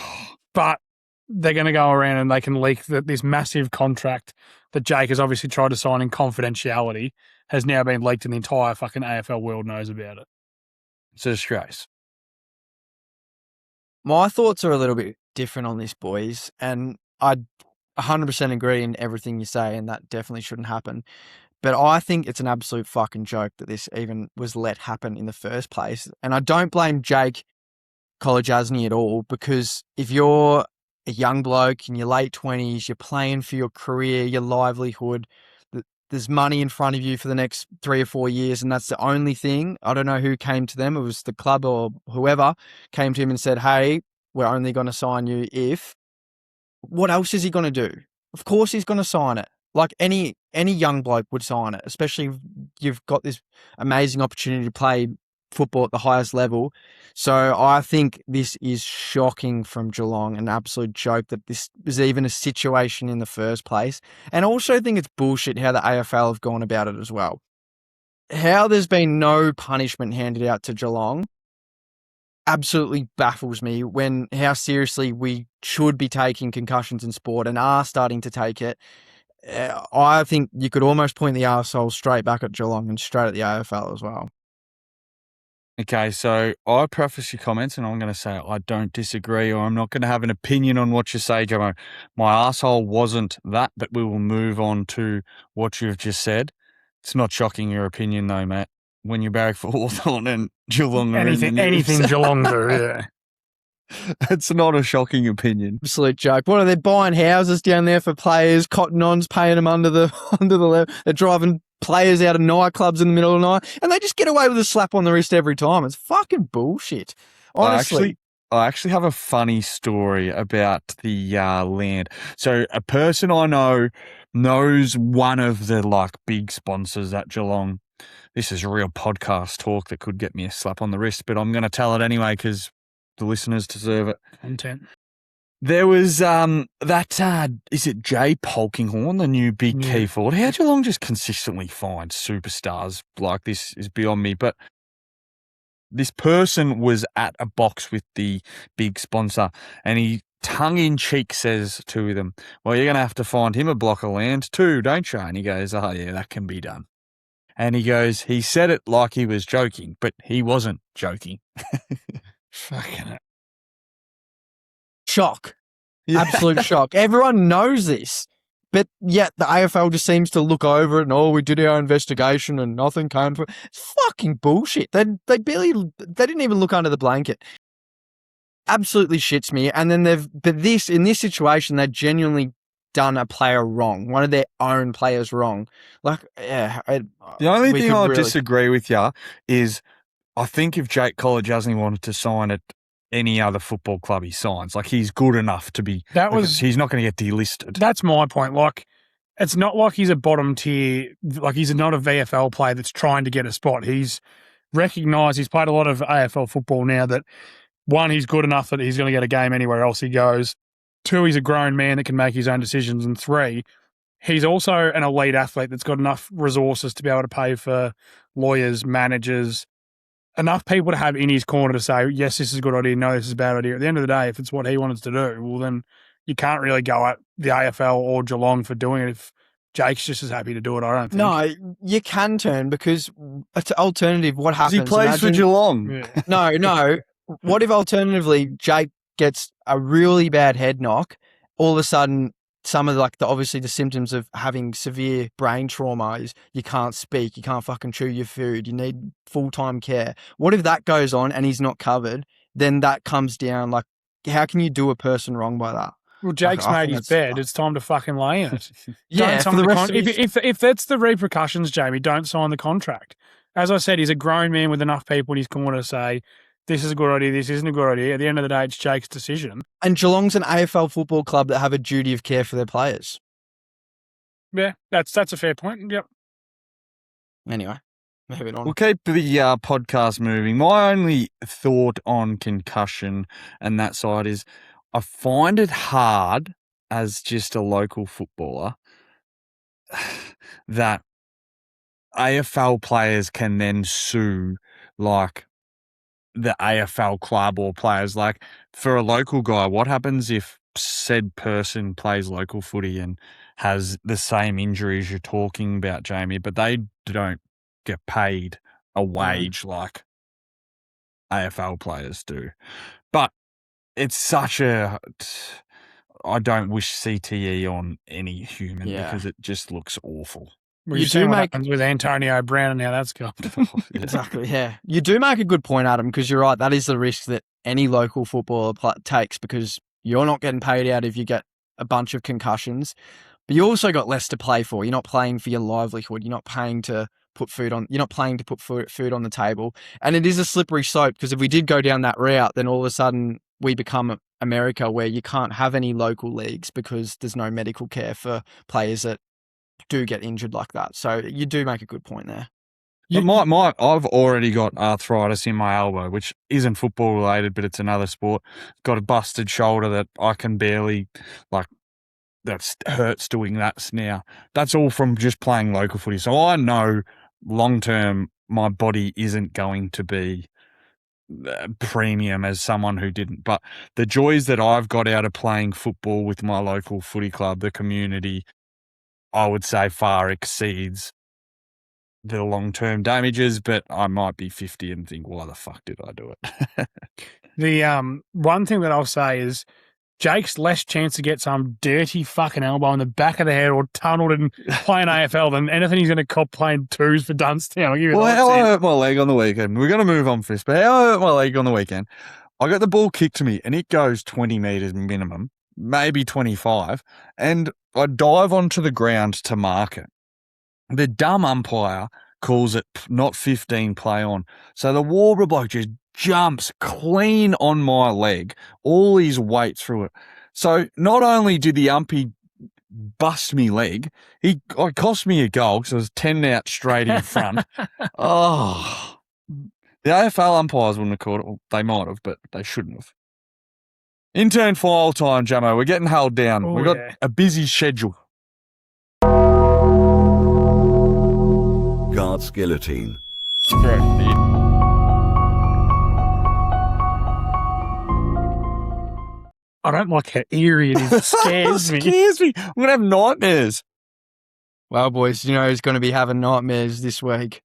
but they're going to go around and they can leak this massive contract that Jake has obviously tried to sign in confidentiality has now been leaked and the entire fucking AFL world knows about it. It's a disgrace. My thoughts are a little bit different on this, boys, and I 100% agree in everything you say, and that definitely shouldn't happen. But I think it's an absolute fucking joke that this even was let happen in the first place. And I don't blame Jake Kolodjashnij at all, because if you're a young bloke in your late 20s, you're playing for your career, your livelihood, there's money in front of you for the next 3 or 4 years, and that's the only thing. I don't know who came to them. It was the club or whoever came to him and said, hey, we're only going to sign you if. What else is he going to do? Of course he's going to sign it. Like any young bloke would sign it, especially if you've got this amazing opportunity to play football at the highest level. So I think this is shocking from Geelong, an absolute joke that this is even a situation in the first place. And I also think it's bullshit how the AFL have gone about it as well. How there's been no punishment handed out to Geelong absolutely baffles me, when how seriously we should be taking concussions in sport and are starting to take it. I think you could almost point the arsehole straight back at Geelong and straight at the AFL as well. Okay, so I preface your comments and I'm going to say I don't disagree, or I'm not going to have an opinion on what you say, Jamo. My arsehole wasn't that, but we will move on to what you've just said. It's not shocking your opinion though, Matt. When you're Barrack for Hawthorn and Geelong are anything Geelong do, yeah. It's not a shocking opinion. Absolute joke. What are they buying houses down there for players, cotton ons, paying them under the level? They're driving players out of nightclubs in the middle of the night, and they just get away with a slap on the wrist every time. It's fucking bullshit. Honestly. I actually have a funny story about the land. So a person I know knows one of the big sponsors at Geelong. This is a real podcast talk that could get me a slap on the wrist, but I'm going to tell it anyway because the listeners deserve it. Content. There was is it Jay Polkinghorne, the new big key forward? How Geelong just consistently find superstars like this is beyond me. But this person was at a box with the big sponsor, and he tongue-in-cheek says to them, well, you're going to have to find him a block of land too, don't you? And he goes, oh, yeah, that can be done. And he goes, he said it like he was joking, but he wasn't joking. Fucking it. Shock. Yeah. Absolute shock. Everyone knows this, but yet the AFL just seems to look over it and, we did our investigation and nothing came from it. It's fucking bullshit. They didn't even look under the blanket. Absolutely shits me. And then in this situation, they've genuinely done a player wrong, one of their own players wrong. The only thing I disagree with you is I think if Jake Kolodjashnij wanted to sign at any other football club he signs, he's good enough to be. He's not going to get delisted. That's my point. It's not like he's a bottom tier. He's not a VFL player that's trying to get a spot. He's recognised. He's played a lot of AFL football now. That one, he's good enough that he's going to get a game anywhere else he goes. 2, he's a grown man that can make his own decisions. And 3, he's also an elite athlete that's got enough resources to be able to pay for lawyers, managers, enough people to have in his corner to say, yes, this is a good idea, no, this is a bad idea. At the end of the day, if it's what he wanted to do, well, then you can't really go at the AFL or Geelong for doing it if Jake's just as happy to do it, I don't think. No, you can turn, because it's alternative. What happens? He plays for Geelong. Yeah. No. What if alternatively Jake gets a really bad head knock, all of a sudden, some of obviously the symptoms of having severe brain trauma is you can't speak, you can't fucking chew your food, you need full-time care. What if that goes on and he's not covered? Then that comes down, how can you do a person wrong by that? Well, Jake's made his bed. It's time to fucking lay in it. Yeah, for the rest of if that's the repercussions, Jamie, don't sign the contract. As I said, he's a grown man with enough people in his corner to say, this is a good idea, this isn't a good idea. At the end of the day, it's Jake's decision. And Geelong's an AFL football club that have a duty of care for their players. Yeah, that's a fair point. Yep. Anyway, moving on. We'll keep the podcast moving. My only thought on concussion and that side is I find it hard as just a local footballer that AFL players can then sue the AFL club or players. For a local guy, what happens if said person plays local footy and has the same injuries you're talking about, Jamie, but they don't get paid a wage like AFL players do? But it's such I don't wish CTE on any human because it just looks awful. Well, you see what happens with Antonio Brown and how that's gone. Exactly, yeah. You do make a good point, Adam, because you're right. That is the risk that any local footballer takes because you're not getting paid out if you get a bunch of concussions, but you also got less to play for. You're not playing for your livelihood. You're not paying to put food on. You're not playing to put food on the table. And it is a slippery slope because if we did go down that route, then all of a sudden we become America where you can't have any local leagues because there's no medical care for players that do get injured like that. So you do make a good point there. I've already got arthritis in my elbow, which isn't football related, but it's another sport. Got a busted shoulder that I can barely that hurts doing that now. That's all from just playing local footy. So I know long term my body isn't going to be premium as someone who didn't. But the joys that I've got out of playing football with my local footy club, the community, I would say far exceeds the long-term damages, but I might be 50 and think, why the fuck did I do it? The one thing that I'll say is Jake's less chance to get some dirty fucking elbow in the back of the head or tunneled and playing AFL than anything he's going to cop playing twos for Dunstone. I'll give you how I hurt my leg on the weekend. We're going to move on for this, but how I hurt my leg on the weekend, I got the ball kicked to me and it goes 20 metres minimum, maybe 25, and I dive onto the ground to mark it. The dumb umpire calls it not 15 play on. So the Warburg bloke just jumps clean on my leg, all his weight through it. So not only did the umpy bust me leg, it cost me a goal because I was 10 out straight in front. Oh, the AFL umpires wouldn't have caught it. Well, they might have, but they shouldn't have. Intern file time, Jamo. We're getting held down. We've got a busy schedule. Garts Guillotine. I don't like how eerie it is. It scares me. It scares me. I'm going to have nightmares. Well, boys, you know who's going to be having nightmares this week?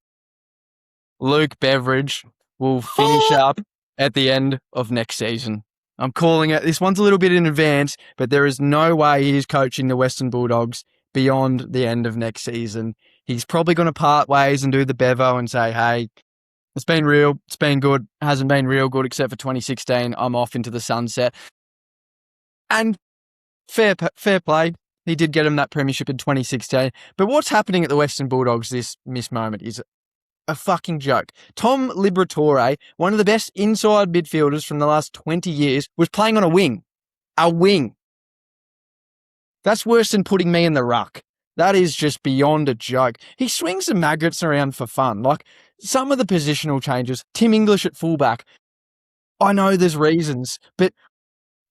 Luke Beveridge will finish up at the end of next season. I'm calling it. This one's a little bit in advance, but there is no way he's coaching the Western Bulldogs beyond the end of next season. He's probably going to part ways and do the Bevo and say, hey, it's been real, it's been good, hasn't been real good except for 2016. I'm off into the sunset. And fair play. He did get him that premiership in 2016. But what's happening at the Western Bulldogs this moment is a fucking joke. Tom Liberatore, one of the best inside midfielders from the last 20 years, was playing on a wing. A wing. That's worse than putting me in the ruck. That is just beyond a joke. He swings the maggots around for fun. Like some of the positional changes, Tim English at fullback. I know there's reasons, but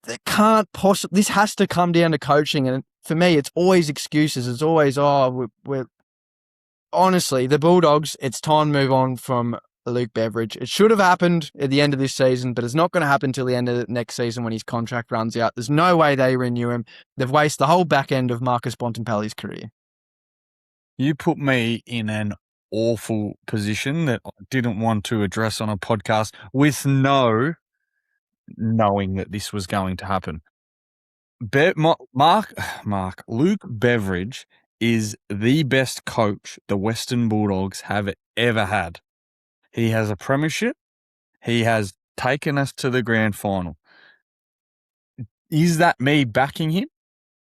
there can't possibly. This has to come down to coaching. And for me, it's always excuses. It's always, we're honestly, the Bulldogs, it's time to move on from Luke Beveridge. It should have happened at the end of this season, but it's not going to happen until the end of the next season when his contract runs out. There's no way they renew him. They've wasted the whole back end of Marcus Bontempelli's career. You put me in an awful position that I didn't want to address on a podcast with no knowing that this was going to happen. Luke Beveridge is the best coach the Western Bulldogs have ever had. He has a premiership. He has taken us to the grand final. Is that me backing him?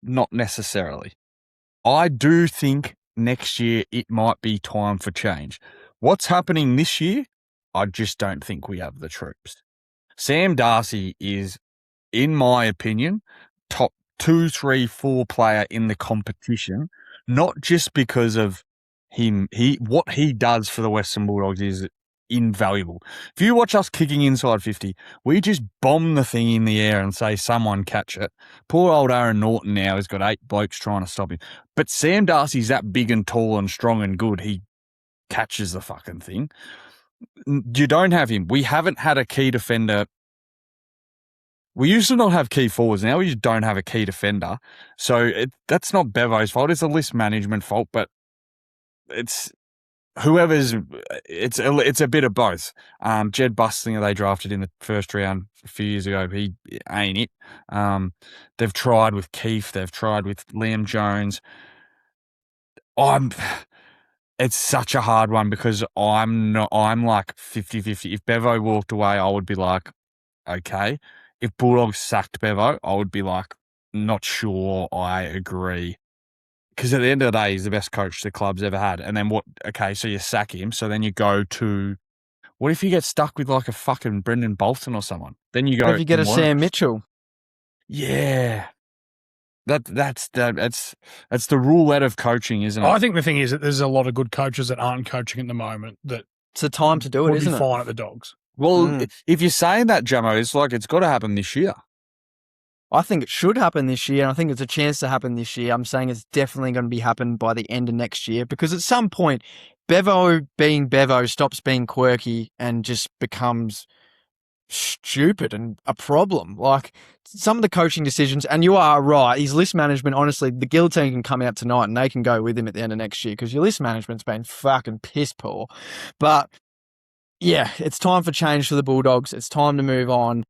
Not necessarily. I do think next year it might be time for change. What's happening this year? I just don't think we have the troops. Sam Darcy is, in my opinion, top 2, 3, 4 player in the competition, not just because of him. What he does for the Western Bulldogs is invaluable. If you watch us kicking inside 50, we just bomb the thing in the air and say, someone catch it. Poor old Aaron Norton now has got 8 blokes trying to stop him. But Sam Darcy's that big and tall and strong and good. He catches the fucking thing. You don't have him. We haven't had a key defender. We used to not have key forwards. Now we just don't have a key defender. So that's not Bevo's fault. It's a list management fault, but it's whoever's. It's a bit of both. Jed Bustlinger, they drafted in the first round a few years ago. He ain't it. They've tried with Keith. They've tried with Liam Jones. It's such a hard one because I'm like 50-50. If Bevo walked away, I would be like, okay. If Bulldogs sacked Bevo, I would be like, not sure I agree. Because at the end of the day, he's the best coach the club's ever had. And then what? Okay, so you sack him. So then you go to, what if you get stuck with like a fucking Brendan Bolton or someone? Then you go. What if you get a Sam Mitchell? Yeah. That's the roulette of coaching, isn't it? I think the thing is that there's a lot of good coaches that aren't coaching at the moment that It's the time to do it, would isn't be it? fine at the Dogs. Well, if you're saying that, Jamo, it's like it's got to happen this year. I think it should happen this year, and I think it's a chance to happen this year. I'm saying it's definitely going to be happening by the end of next year because at some point, Bevo being Bevo stops being quirky and just becomes stupid and a problem. Like some of the coaching decisions, and you are right, his list management, honestly, the guillotine can come out tonight and they can go with him at the end of next year because your list management's been fucking piss poor. But yeah, it's time for change for the Bulldogs. It's time to move on.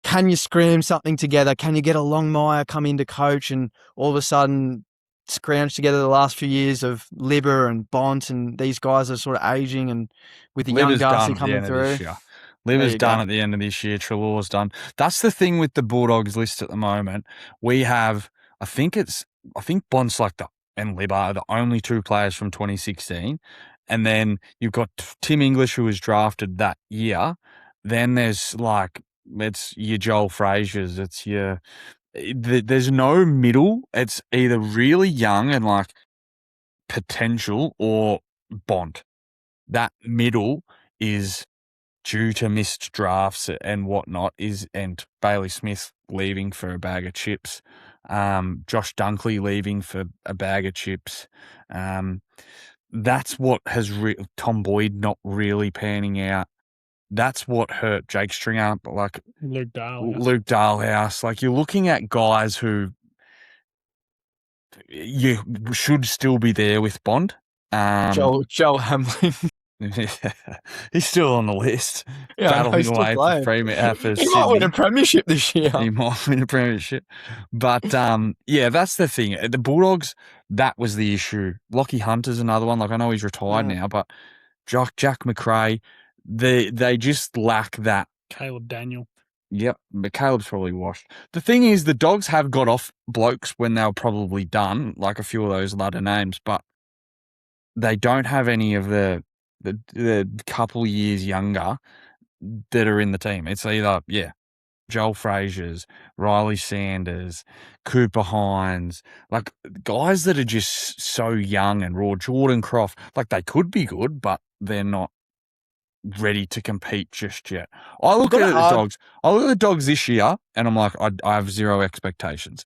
Can you scram something together? Can you get a Longmire come in to coach and all of a sudden scrounge together the last few years of Libber and Bont and these guys are sort of aging and with the young Garts coming through? Liver's done at the end of this year. Treloar's done. That's the thing with the Bulldogs list at the moment. We have, I think Bonslack and Libber are the only 2 players from 2016. And then you've got Tim English, who was drafted that year. Then there's it's your Joel Frazier's. There's no middle. It's either really young and like potential or Bond. That middle is due to missed drafts and whatnot and Bailey Smith leaving for a bag of chips, Josh Dunkley leaving for a bag of chips. That's what has Tom Boyd not really panning out. That's what hurt Jake Stringer, like Luke Dalhouse. Like you're looking at guys who you should still be there with Bond. Joel Hamlin. He's still on the list. Yeah, battling away for He might win a premiership this year. He might win a premiership. But yeah, that's the thing. The Bulldogs, that was the issue. Lockie Hunter's another one. Like I know he's retired now, but Jack McRae, they just lack that. Caleb Daniel. Yep, but Caleb's probably washed. The thing is, the Dogs have got off blokes when they were probably done, like a few of those ladder names, but they don't have any of the couple years younger that are in the team. It's either, Joel Frazier's, Riley Sanders, Cooper Hines, like guys that are just so young and raw. Jordan Croft, like they could be good, but they're not ready to compete just yet. I look at the Dogs this year and I'm like, I have zero expectations.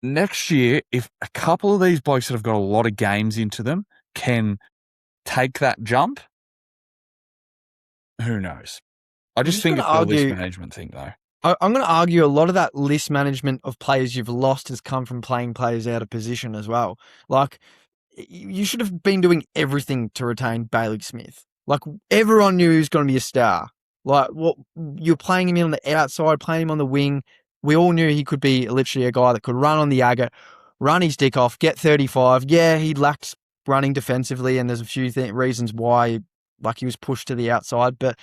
Next year, if a couple of these blokes that have got a lot of games into them can take that jump, who knows? I just think it's the list management thing, though. I'm going to argue a lot of that list management of players you've lost has come from playing players out of position as well. Like, you should have been doing everything to retain Bailey Smith. Like, everyone knew he was going to be a star. Like, what you're playing him on the outside, playing him on the wing. We all knew he could be literally a guy that could run on the agate, run his dick off, get 35. Yeah, he lacked running defensively, and there's a few reasons why, like he was pushed to the outside, but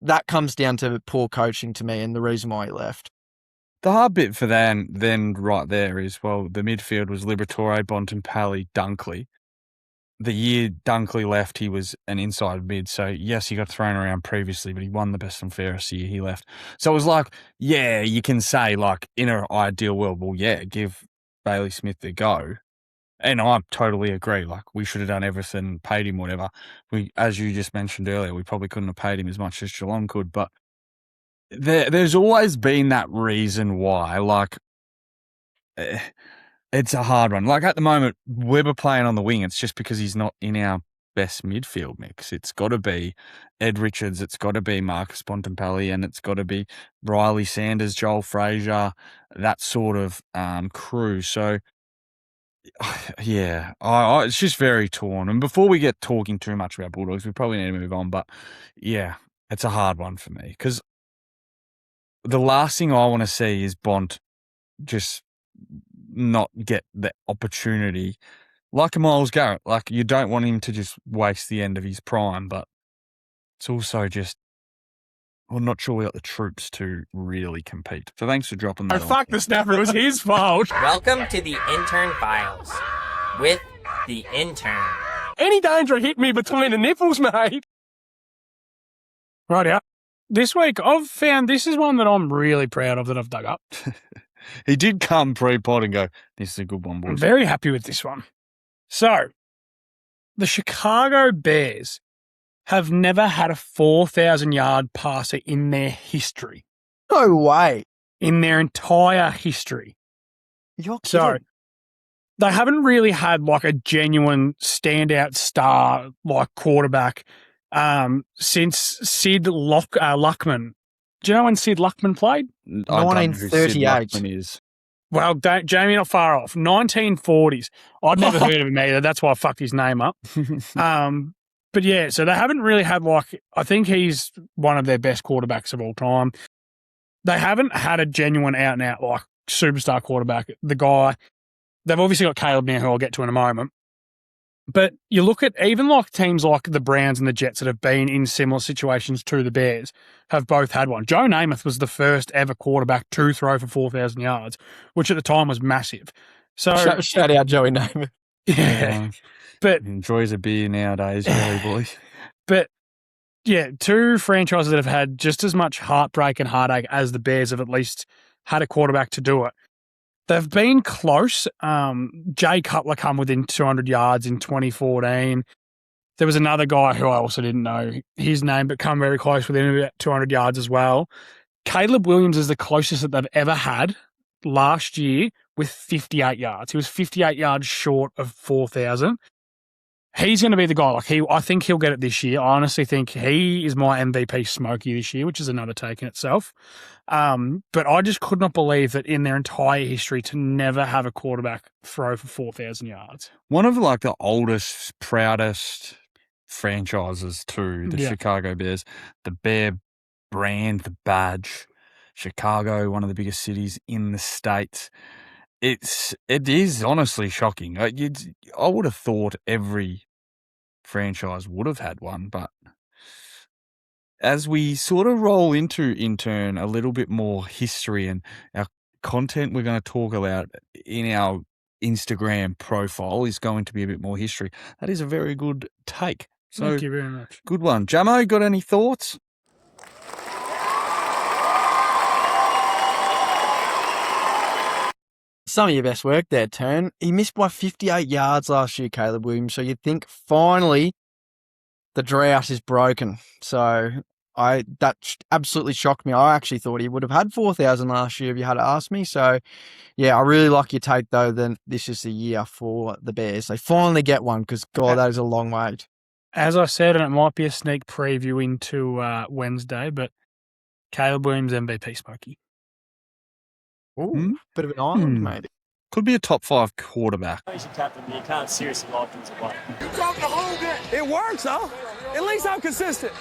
that comes down to poor coaching to me and the reason why he left. The hard bit for then right there is, well, the midfield was Liberatore, Bontempelli, Dunkley. The year Dunkley left, he was an inside mid. So, yes, he got thrown around previously, but he won the best and fairest year he left. So it was like, yeah, you can say, like, in an ideal world, well, yeah, give Bailey Smith a go. And I totally agree. Like, we should have done everything, paid him whatever. We, as you just mentioned earlier, we probably couldn't have paid him as much as Geelong could. But there's always been that reason why. Like, it's a hard one. Like, at the moment, Weber playing on the wing, it's just because he's not in our best midfield mix. It's got to be Ed Richards, it's got to be Marcus Bontempelli, and it's got to be Riley Sanders, Joel Frazier, that sort of crew. So, yeah, it's just very torn. And before we get talking too much about Bulldogs, we probably need to move on. But, yeah, it's a hard one for me because the last thing I want to see is Bont just not get the opportunity like a Miles Garrett. Like, you don't want him to just waste the end of his prime, but it's also just, I'm not sure we got the troops to really compete. So thanks for dropping that. Oh, fuck the snapper. It was his fault. Welcome to the Intern Files with the Intern. Any danger hit me between the nipples, mate. Right out. This week, I've found this is one that I'm really proud of that I've dug up. He did come pre-pod and go, this is a good one, boys. I'm very happy with this one. So, the Chicago Bears have never had a 4,000-yard passer in their history. No way. In their entire history. You're So, kidding. they haven't really had like a genuine standout star like quarterback since Sid Luckman. Do you know when Sid Luckman played? I don't know who Sid 1938. Luckman is. Well, Jamie, not far off. 1940s. I'd never heard of him either. That's why I fucked his name up. But yeah, so they haven't really had like, I think he's one of their best quarterbacks of all time. They haven't had a genuine out and out like superstar quarterback. The guy, they've obviously got Caleb now, who I'll get to in a moment. But you look at even like teams like the Browns and the Jets that have been in similar situations to the Bears have both had one. Joe Namath was the first ever quarterback to throw for 4,000 yards, which at the time was massive. So Shout out Joey Namath. yeah, but He enjoys a beer nowadays, really, boys. but yeah, two franchises that have had just as much heartbreak and heartache as the Bears have at least had a quarterback to do it. They've been close. Jay Cutler come within 200 yards in 2014. There was another guy who I also didn't know his name, but come very close within about 200 yards as well. Caleb Williams is the closest that they've ever had last year with 58 yards. He was 58 yards short of 4,000. He's going to be the guy. Like I think he'll get it this year. I honestly think he is my MVP Smokey this year, which is another take in itself. But I just could not believe that in their entire history to never have a quarterback throw for 4,000 yards. One of like the oldest, proudest franchises too, the Yeah. Chicago Bears. The Bear brand, the badge. Chicago, one of the biggest cities in the States. It is honestly shocking. I would have thought every franchise would have had one, but as we sort of roll into intern a little bit more history and our content we're going to talk about in our Instagram profile is going to be a bit more history. That is a very good take. So Thank you very much. good one. Jamo, got any thoughts? Some of your best work there, Turn. He missed by 58 yards last year, Caleb Williams. So you'd think finally the drought is broken. So that absolutely shocked me. I actually thought he would have had 4,000 last year if you had asked me. So yeah, I really like your take though. Then this is the year for the Bears. They finally get one because God, that is a long wait. As I said, and it might be a sneak preview into Wednesday, but Caleb Williams MVP Smokey. Ooh, bit of an island, mate. Could be a top 5 quarterback. He's your captain, but you can't seriously like him to play. It works, huh? At least I'm consistent.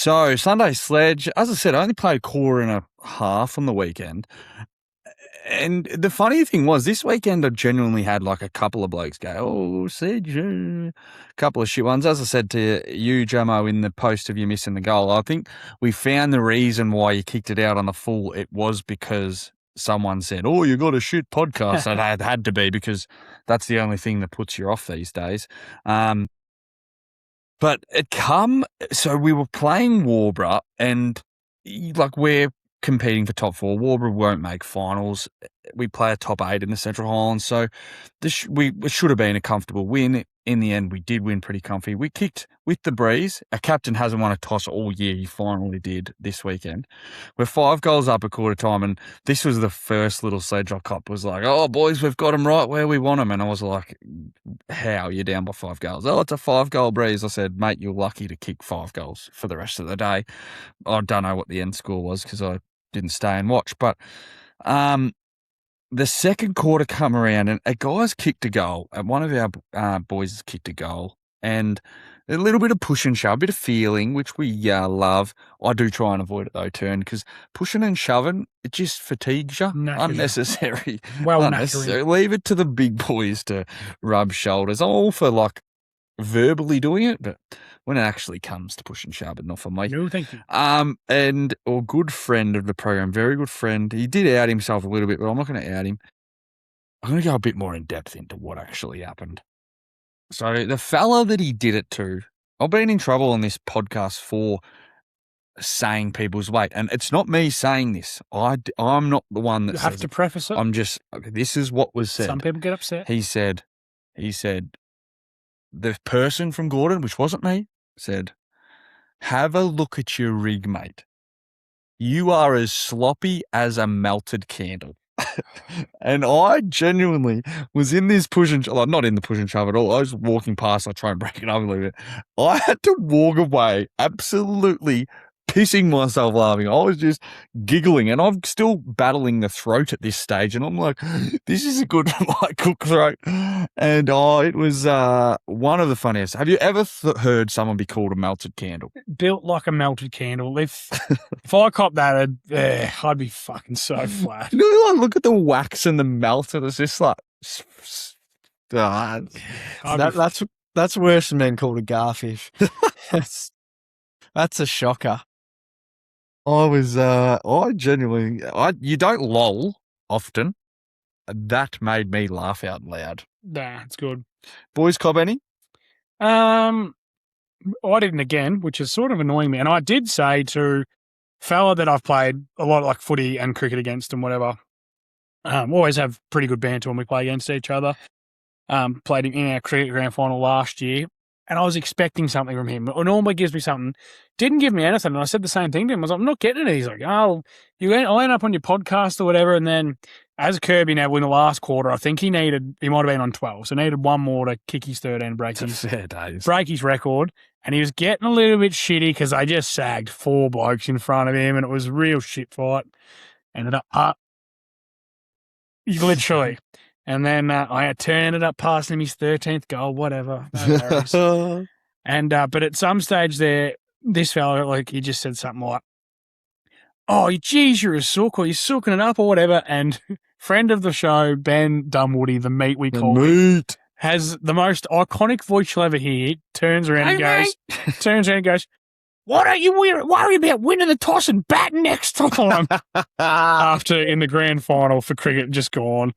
So, Sunday Sledge, as I said, I only played a quarter and a half on the weekend. And the funny thing was, this weekend I genuinely had like a couple of blokes go, oh, Sledge, a couple of shit ones. As I said to you, Jamo, in the post of you missing the goal, I think we found the reason why you kicked it out on the full. It was because someone said, oh, you got a shit podcast. And it had to be, because that's the only thing that puts you off these days. But so we were playing Warborough, and like we're competing for top 4. Warborough won't make finals. We play a top 8 in the Central Highlands, so it should have been a comfortable win. In the end, we did win pretty comfy. We kicked with the Brees. Our captain hasn't won a toss all year. He finally did this weekend. We're 5 goals up at quarter time, and this was the first little Sledge I cop was like, oh, boys, we've got them right where we want them. And I was like, how? You're down by 5 goals. Oh, it's a 5-goal Brees. I said, mate, you're lucky to kick 5 goals for the rest of the day. I don't know what the end score was because I didn't stay and watch, but the second quarter come around and a guy's kicked a goal, and one of our boys has kicked a goal, and a little bit of push and shove, a bit of feeling, which we love. I do try and avoid it though, Turn, because pushing and shoving, it just fatigues you. Unnecessary. Well, unnecessary. Leave it to the big boys to rub shoulders. I'm all for like verbally doing it, but when it actually comes to push and shove, not for me. No, thank you. And a good friend of the program, very good friend. He did out himself a little bit, but I'm not going to out him. I'm going to go a bit more in depth into what actually happened. So the fella that he did it to, I've been in trouble on this podcast for saying people's weight, and it's not me saying this. I'm not the one that you have to preface it. I'm just, this is what was said. Some people get upset. He said, the person from Gordon, which wasn't me, said, have a look at your rig, mate. You are as sloppy as a melted candle. And I genuinely was in this push and shove, not in the push and shove at all. I was walking past, I try and break it up a little bit. I had to walk away absolutely pissing myself laughing. I was just giggling, and I'm still battling the throat at this stage, and I'm like, this is a good like cook throat. And it was one of the funniest. Have you ever heard someone be called a melted candle? Built like a melted candle. If I cop that, I'd be fucking so flat. You know, look at the wax and the melt, and it's just like that's worse than being called a garfish. That's a shocker. I genuinely, you don't lol often. That made me laugh out loud. Nah, it's good. Boys, cob any? I didn't again, which is sort of annoying me. And I did say to fella that I've played a lot like footy and cricket against and whatever, always have pretty good banter when we play against each other. Played him in our cricket grand final last year. And I was expecting something from him. It normally gives me something. Didn't give me anything. And I said the same thing to him. I was like, I'm not getting it. He's like, oh, I'll end up on your podcast or whatever. And then as Kirby now in the last quarter, I think he might have been on 12. So needed one more to kick his third and break his record. And he was getting a little bit shitty because I just sagged 4 blokes in front of him, and it was a real shit fight. Ended up literally. And then I ended up passing him his 13th goal, whatever. No worries. And but at some stage there, this fella, like, he just said something like, oh, geez, you're a sook, or you're sooking it up or whatever. And friend of the show, Ben Dunwoody, the meat we call him, has the most iconic voice you'll ever hear. He turns around and goes, why don't you worry about winning the toss and batting next time? After in the grand final for cricket, just gone.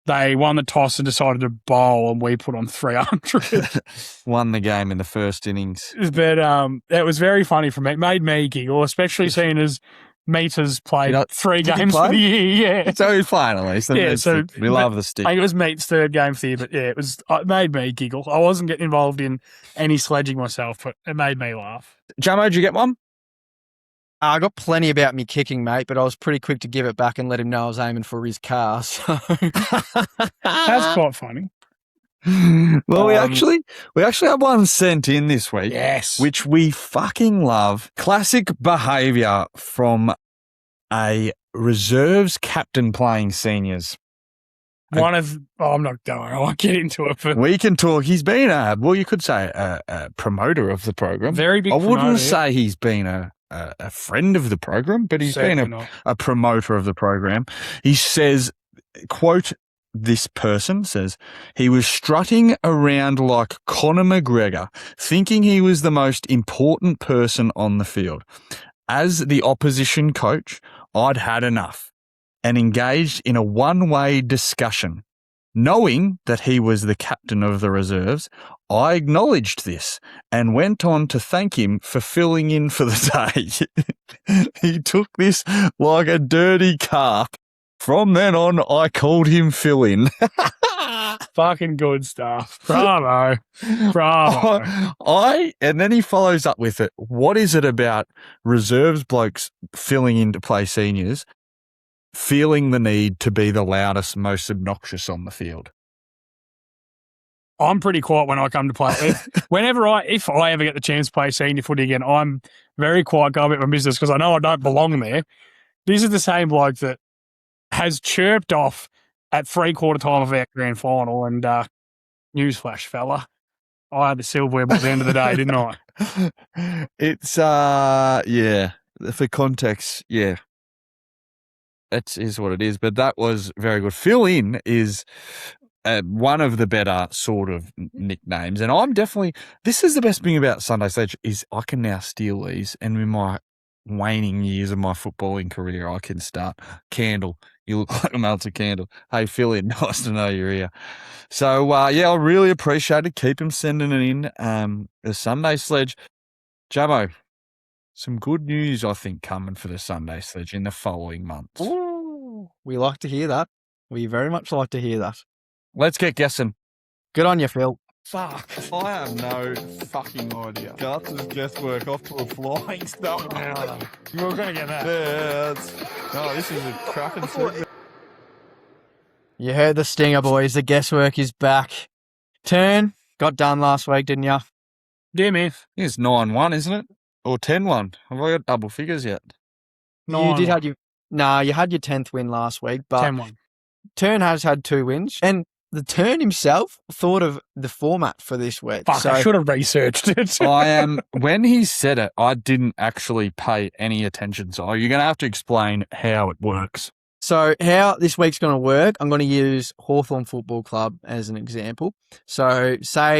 They won the toss and decided to bowl, and we put on 300. Won the game in the first innings. But it was very funny for me. It made me giggle, especially seeing as Meter's played 3 games for the year. Yeah. So he's playing at least. Yeah, so we love the stick. I think it was Meter's 3rd game for the year, but yeah, it made me giggle. I wasn't getting involved in any sledging myself, but it made me laugh. Jamo, did you get one? I got plenty about me kicking, mate, but I was pretty quick to give it back and let him know I was aiming for his car. So. That's quite funny. Well, we actually have one sent in this week. Yes. Which we fucking love. Classic behaviour from a reserves captain playing seniors. I'm not going. I won't get into it. But We can talk. He's been you could say a promoter of the program. very big I wouldn't promoter, say he's been a friend of the program, but he's Certainly been not. a promoter of the program. He says, quote, this person says, he was strutting around like Conor McGregor, thinking he was the most important person on the field. As the opposition coach, I'd had enough and engaged in a one-way discussion. Knowing that he was the captain of the reserves, I acknowledged this and went on to thank him for filling in for the day. He took this like a dirty carp. From then on, I called him fill-in. Fucking good stuff. Bravo. Bravo. And then he follows up with it. What is it about reserves blokes filling in to play seniors feeling the need to be the loudest, most obnoxious on the field? I'm pretty quiet when I come to play. If I ever get the chance to play senior footy again, I'm very quiet, go about my business because I know I don't belong there. This is the same bloke that has chirped off at 3/4 time of our grand final. And newsflash, fella, I had the silverware by the end of the day, didn't I? It's, yeah, for context, yeah. That is what it is, but that was very good. Fill in is one of the better sort of nicknames, and I'm definitely. This is the best thing about Sunday Sledge is I can now steal these, and in my waning years of my footballing career, I can start Candle. You look like a melted candle. Hey, fill in. Nice to know you're here. So yeah, I really appreciate it. Keep him sending it in. The Sunday Sledge, Jamo. Some good news, I think, coming for the Sunday Sledge in the following months. Ooh, we like to hear that. We very much like to hear that. Let's get guessing. Good on you, Phil. Fuck, I have no fucking idea. Garts' guesswork off to a flying start. You were going to get that. Yeah, this is a cracking segment. You heard the stinger, boys. The guesswork is back. Turn got done last week, didn't you? Dear me. It's 9-1, isn't it? Or 10-1. Have I got double figures yet? You did have you had your 10th win last week, but 10-1. Turn has had 2 wins, and the Turn himself thought of the format for this week. Fuck, I should have researched it. When he said it, I didn't actually pay any attention. So you're going to have to explain how it works. So how this week's going to work, I'm going to use Hawthorn Football Club as an example. So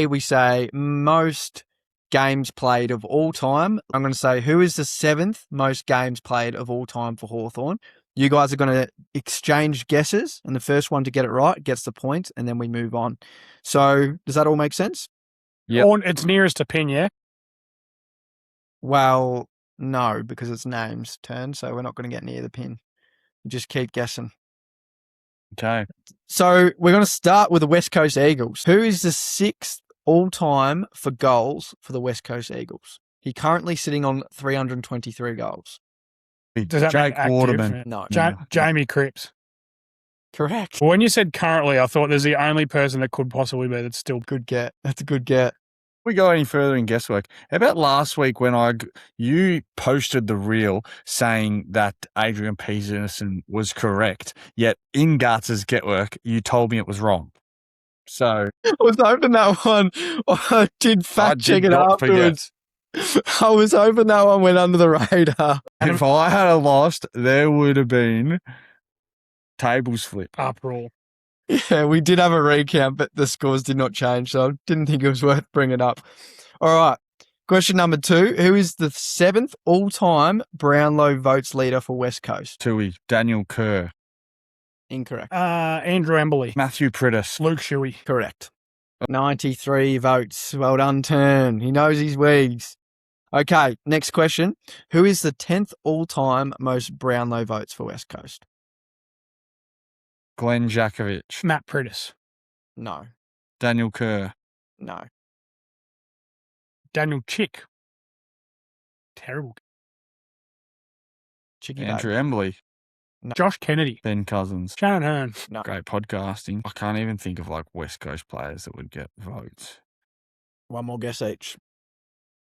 we say most games played of all time. I'm going to say who is the 7th most games played of all time for Hawthorn. You guys are going to exchange guesses, and the first one to get it right gets the point, and then we move on. So does that all make sense? Yeah. It's nearest to pin, yeah? Well, no, because it's names turn, so we're not going to get near the pin. Just keep guessing. Okay. So we're going to start with the West Coast Eagles. Who is the 6th all-time for goals for the West Coast Eagles? He currently sitting on 323 goals. Does that Jake mean active? Waterman. No. Jamie Cripps. Correct. When you said currently, I thought there's the only person that could possibly be that's still Good get. That's a good get. We go any further in guesswork. How about last week when you posted the reel saying that Adrian Peterson was correct, yet in Garts' guesswork, you told me it was wrong. So I was hoping that one. I did fact check it afterwards. I was hoping that one went under the radar. If I had lost, there would have been tables flip. uproar. Yeah, we did have a recount, but the scores did not change, so I didn't think it was worth bringing up. All right. Question number 2. Who is the 7th all-time Brownlow votes leader for West Coast? Tui, Daniel Kerr, Incorrect. Andrew Embley. Matthew Prittis. Luke Shuey. Correct. 93 votes. Well done, Turn. He knows his wigs. Okay, next question. Who is the 10th all-time most Brownlow votes for West Coast? Glenn Jakovich, Matt Prittis. No. Daniel Kerr, No. Daniel Chick. Terrible. Chicky Andrew Baby. Embley, Josh Kennedy. Ben Cousins. Shannon Hearn. No. Great podcasting. I can't even think of like West Coast players that would get votes. One more guess each.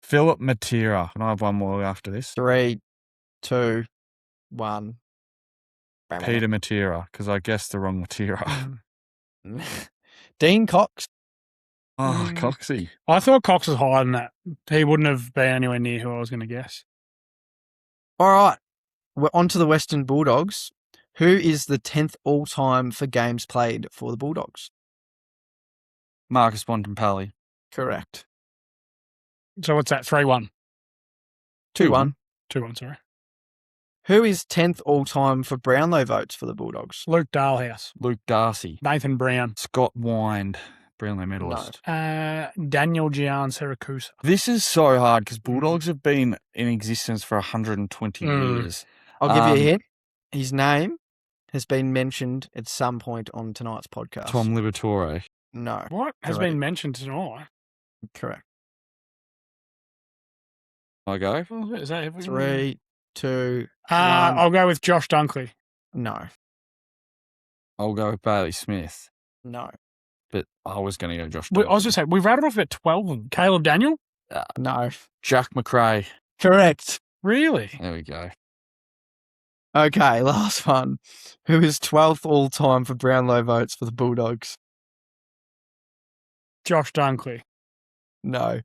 Philip Matera. Can I have one more after this? 3, 2, 1. Peter Matera, because I guessed the wrong Matera. Dean Cox. Oh, Coxie. I thought Cox was higher than that. He wouldn't have been anywhere near who I was going to guess. All right. We're on to the Western Bulldogs. Who is the 10th all-time for games played for the Bulldogs? Marcus Bontempelli. Correct. So what's that? 3-1. 2-1. 2-1, sorry. Who is 10th all-time for Brownlow votes for the Bulldogs? Luke Dalhouse. Luke Darcy. Nathan Brown. Scott Wind. Brownlow medalist. Daniel Gian Siracusa. This is so hard because Bulldogs have been in existence for 120 years. I'll give you a hint. His name has been mentioned at some point on tonight's podcast. Tom Liberatore. No. What has Correct. been mentioned tonight? Correct. I go. Oh, is that 3, 2, 1. I'll go with Josh Dunkley. No. I'll go with Bailey Smith. No. But I was going to go Josh. I was going to say, we've rattled off about 12 of them. Caleb Daniel? No. Jack McRae. Correct. Really? There we go. Okay, last one. Who is 12th all-time for Brownlow votes for the Bulldogs? Josh Dunkley. No.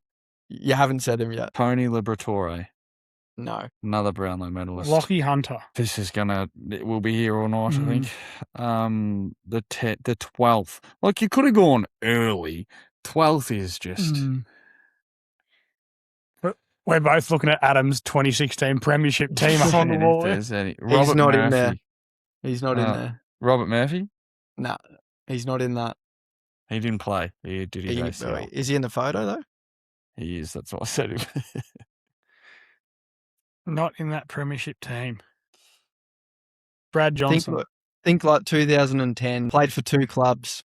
You haven't said him yet. Tony Liberatore. No. Another Brownlow medalist. Lockie Hunter. This is we'll be here all night, I think. The 12th. Like, you could have gone early. 12th is just... We're both looking at Adam's 2016 Premiership team up on the wall. He's not in there. He's not in there. Robert Murphy? No, he's not in that. He didn't play. He did his ACL. Is he in the photo, though? He is. That's what I said. Not in that Premiership team. Brad Johnson. Think like 2010. Played for 2 clubs.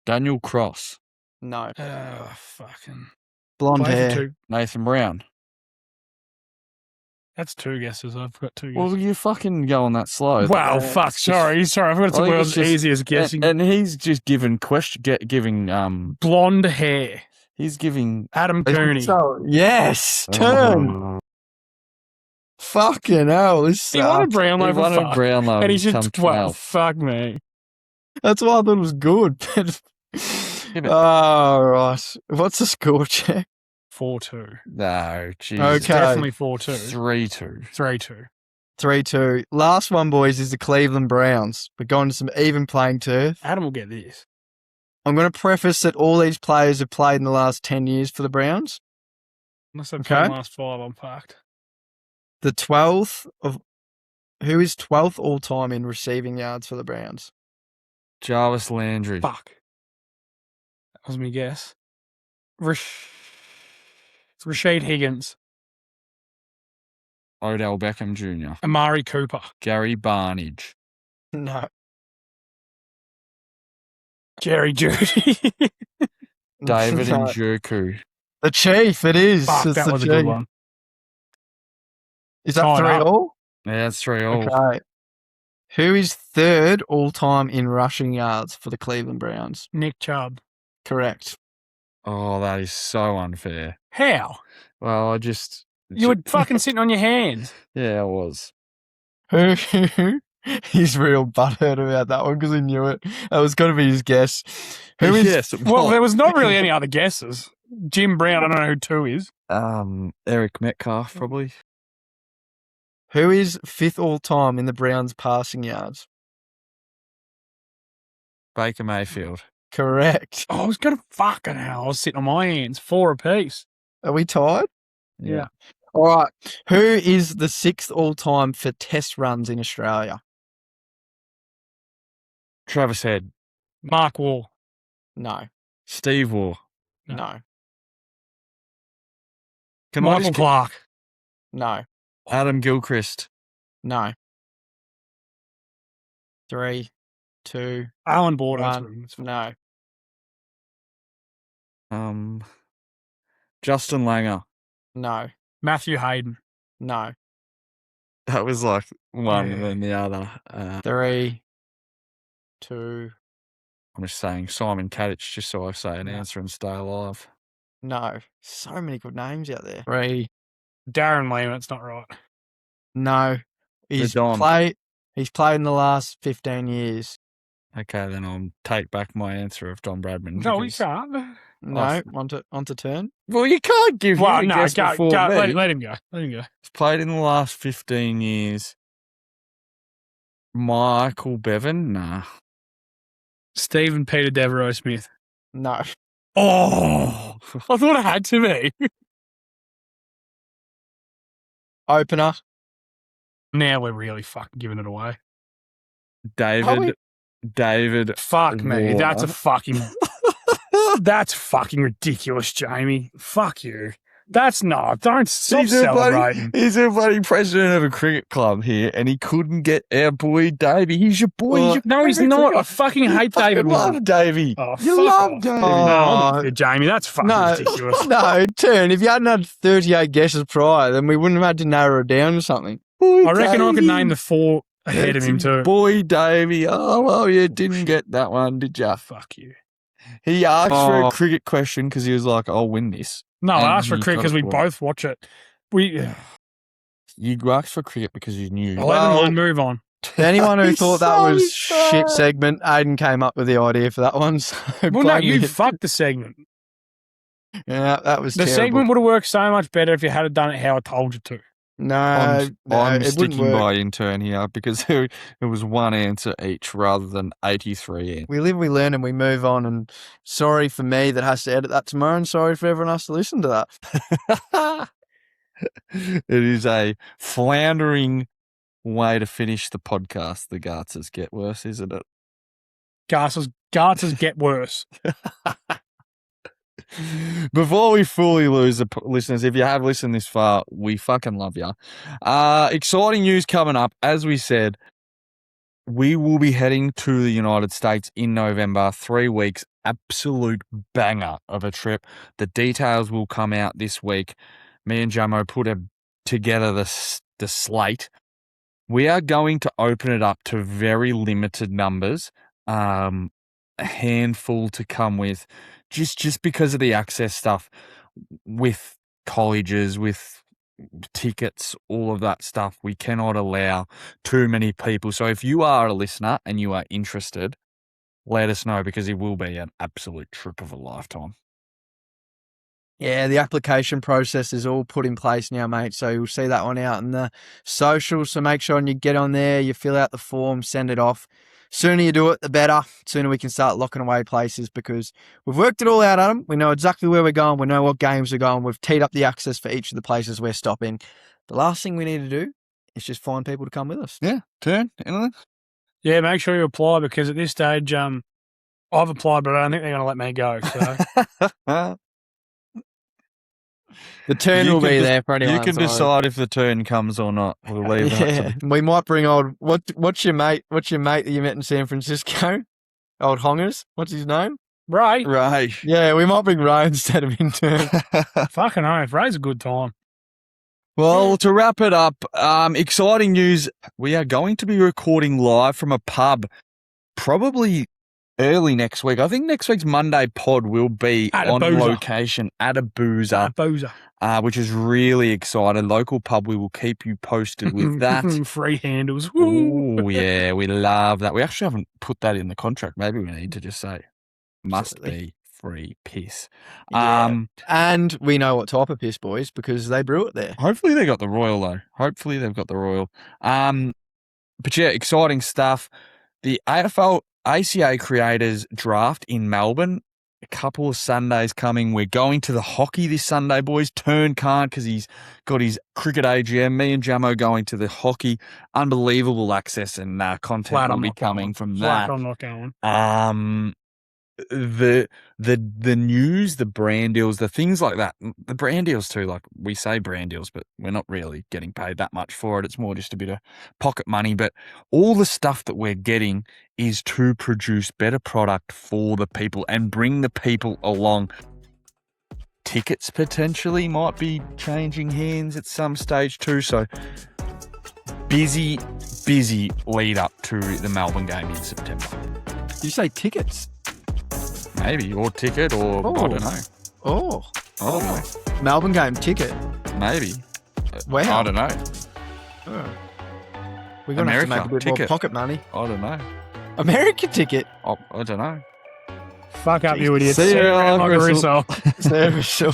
Daniel Cross. No. Oh, fucking. Blonde Played hair. for 2. Nathan Brown. That's 2 guesses. I've got 2 guesses. Well, you fucking go on that slow. Wow, fuck. Sorry. I've got the world's easiest guessing. And he's just giving blonde hair. He's giving Adam Cooney. Yes. Turn. Fucking hell. He won a Brownlow for fuck. Brownlow. And he's just 12. Fuck me. That's why I thought it was good. Oh, right. What's the score check? 4-2. No, jeez. It's definitely 4-2. 3-2. 3-2. 3-2. Last one, boys, is the Cleveland Browns. We're going to some even playing turf. Adam will get this. I'm going to preface that all these players have played in the last 10 years for the Browns. Unless I've played the last 5, I'm fucked. The 12th of... Who is 12th all-time in receiving yards for the Browns? Jarvis Landry. Fuck. That was my guess. It's Rashid Higgins. Odell Beckham Jr. Amari Cooper. Gary Barnage. No. Jerry Judy. David No. Njoku. The Chief, it is. Fuck, It's that the was a good Chief. one. Is that Tied 3 up. all? Yeah, that's 3-all. Okay. Who is 3rd all-time in rushing yards for the Cleveland Browns? Nick Chubb. Correct. Oh, that is so unfair. How? Well, I just... You were fucking sitting on your hands. Yeah, I was. Who? He's real butthurt about that one because he knew it. That was going to be his guess. Who is? Yes, Well, there was not really any other guesses. Jim Brown, I don't know who 2 is. Eric Metcalf, probably. Who is 5th all-time in the Browns passing yards? Baker Mayfield. Correct. Oh, I was going to fucking hell. I was sitting on my hands. 4 apiece. Are we tied? Yeah. All right. Who is the 6th all-time for test runs in Australia? Travis Head. Mark Wall. No. Steve Waugh. No. Michael Clark. No. Adam Gilchrist. No. 3, 2, Alan Border. 1. No. Justin Langer. No. Matthew Hayden. No. That was like one and then the other. 3, 2. I'm just saying Simon Kadich just so I say an answer and stay alive. No. So many good names out there. 3. Darren Lehman. It's not right. No. He's Don. played in the last 15 years. Okay, then I'll take back my answer of Don Bradman. No, we because- can't. No, on to turn. Well, you can't give Well, him a no, guess go, before go, me. let him go. Let him go. He's played in the last 15 years. Michael Bevan? Nah. Stephen Peter Devereaux Smith. No. Oh, I thought it had to be. Opener. Now we're really fucking giving it away. David. Fuck me. Warner. That's fucking ridiculous, Jamie. Fuck you. Don't stop celebrating. He's a bloody president of a cricket club here, and he couldn't get our boy Davey. He's your boy. No, he's not. I fucking hate David. Love Davey. Oh, You love off. Davey. No, I'm with you, Jamie. That's fucking No, ridiculous. no, turn. If you hadn't had 38 guesses prior, then we wouldn't have had to narrow it down to something. Boy I reckon I could Davey. name the 4 ahead of him too. Boy Davey. Oh, well, you didn't get that one, did ya? Fuck you. He asked for a cricket question because he was like, I'll win this. No, And I asked for he cricket got because it we wrong. both watch it. You asked for cricket because you knew. Well, move on. Anyone who He's thought that so was sad. shit segment, Aiden came up with the idea for that one. So Well, no, blame you me. fucked the segment. Yeah, that was The terrible. segment would have worked so much better if you had done it how I told you to. No, I'm it wouldn't sticking work. by intern here because it was one answer each rather than 83 answers. We live, we learn, and we move on. And sorry for me that has to edit that tomorrow, and sorry for everyone else to listen to that. It is a floundering way to finish the podcast. The Garts get worse, isn't it? Garts get worse. Before we fully lose the listeners, if you have listened this far, we fucking love you. Exciting news coming up. As we said, we will be heading to the United States in November. 3 weeks, absolute banger of a trip. The details will come out this week. Me and Jamo put together the slate. We are going to open it up to very limited numbers, a handful to come with. Just because of the access stuff with colleges, with tickets, all of that stuff, we cannot allow too many people. So if you are a listener and you are interested, let us know because it will be an absolute trip of a lifetime. Yeah, the application process is all put in place now, mate. So you'll see that one out in the socials. So make sure you get on there, you fill out the form, send it off. Sooner you do it, the better. Sooner we can start locking away places because we've worked it all out, Adam. We know exactly where we're going. We know what games we're going. We've teed up the access for each of the places we're stopping. The last thing we need to do is just find people to come with us. Yeah, turn, anything? Yeah, make sure you apply because at this stage, I've applied, but I don't think they're going to let me go. So The turn will be there for anyone. You can decide if the turn comes or not. We'll leave that to We might bring old what's your mate that you met in San Francisco? Old Hongers. What's his name? Ray, Right. Yeah, we might bring Ray instead of intern. fucking oath, Ray's a good time. Well, to wrap it up, exciting news. We are going to be recording live from a pub probably early next week. I think next week's Monday pod will be At a on boozer. location at a boozer, Boozer. which is really exciting. Local pub, we will keep you posted with that. Free handles. Woo. Oh, yeah, we love that. We actually haven't put that in the contract. Maybe we need to just say, must be free piss. Yeah. And we know what type of piss, boys, because they brew it there. Hopefully they got the Royal, though. Hopefully they've got the Royal. But yeah, exciting stuff. The AFL ACA Creators Draft in Melbourne. A couple of Sundays coming. We're going to the hockey this Sunday, boys. Turn can't because he's got his cricket AGM. Me and Jamo going to the hockey. Unbelievable access and content Flat, will I'm be not coming going. from Flat, that. I'm not going. The news, the brand deals, the things like that. The brand deals too, like we say brand deals, but we're not really getting paid that much for it. It's more just a bit of pocket money. But all the stuff that we're getting is to produce better product for the people and bring the people along. Tickets potentially might be changing hands at some stage too. So busy lead up to the Melbourne game in September. Did you say tickets? Maybe, or ticket, or I don't know. Oh. I don't know. Melbourne game ticket. Maybe. Wow. I don't know. We're going to have to make a bit ticket. more pocket money. I don't know. American ticket. Oh, I don't know. Fuck up, you idiots. See you, Grandma Uncle Caruso. It's there for sure.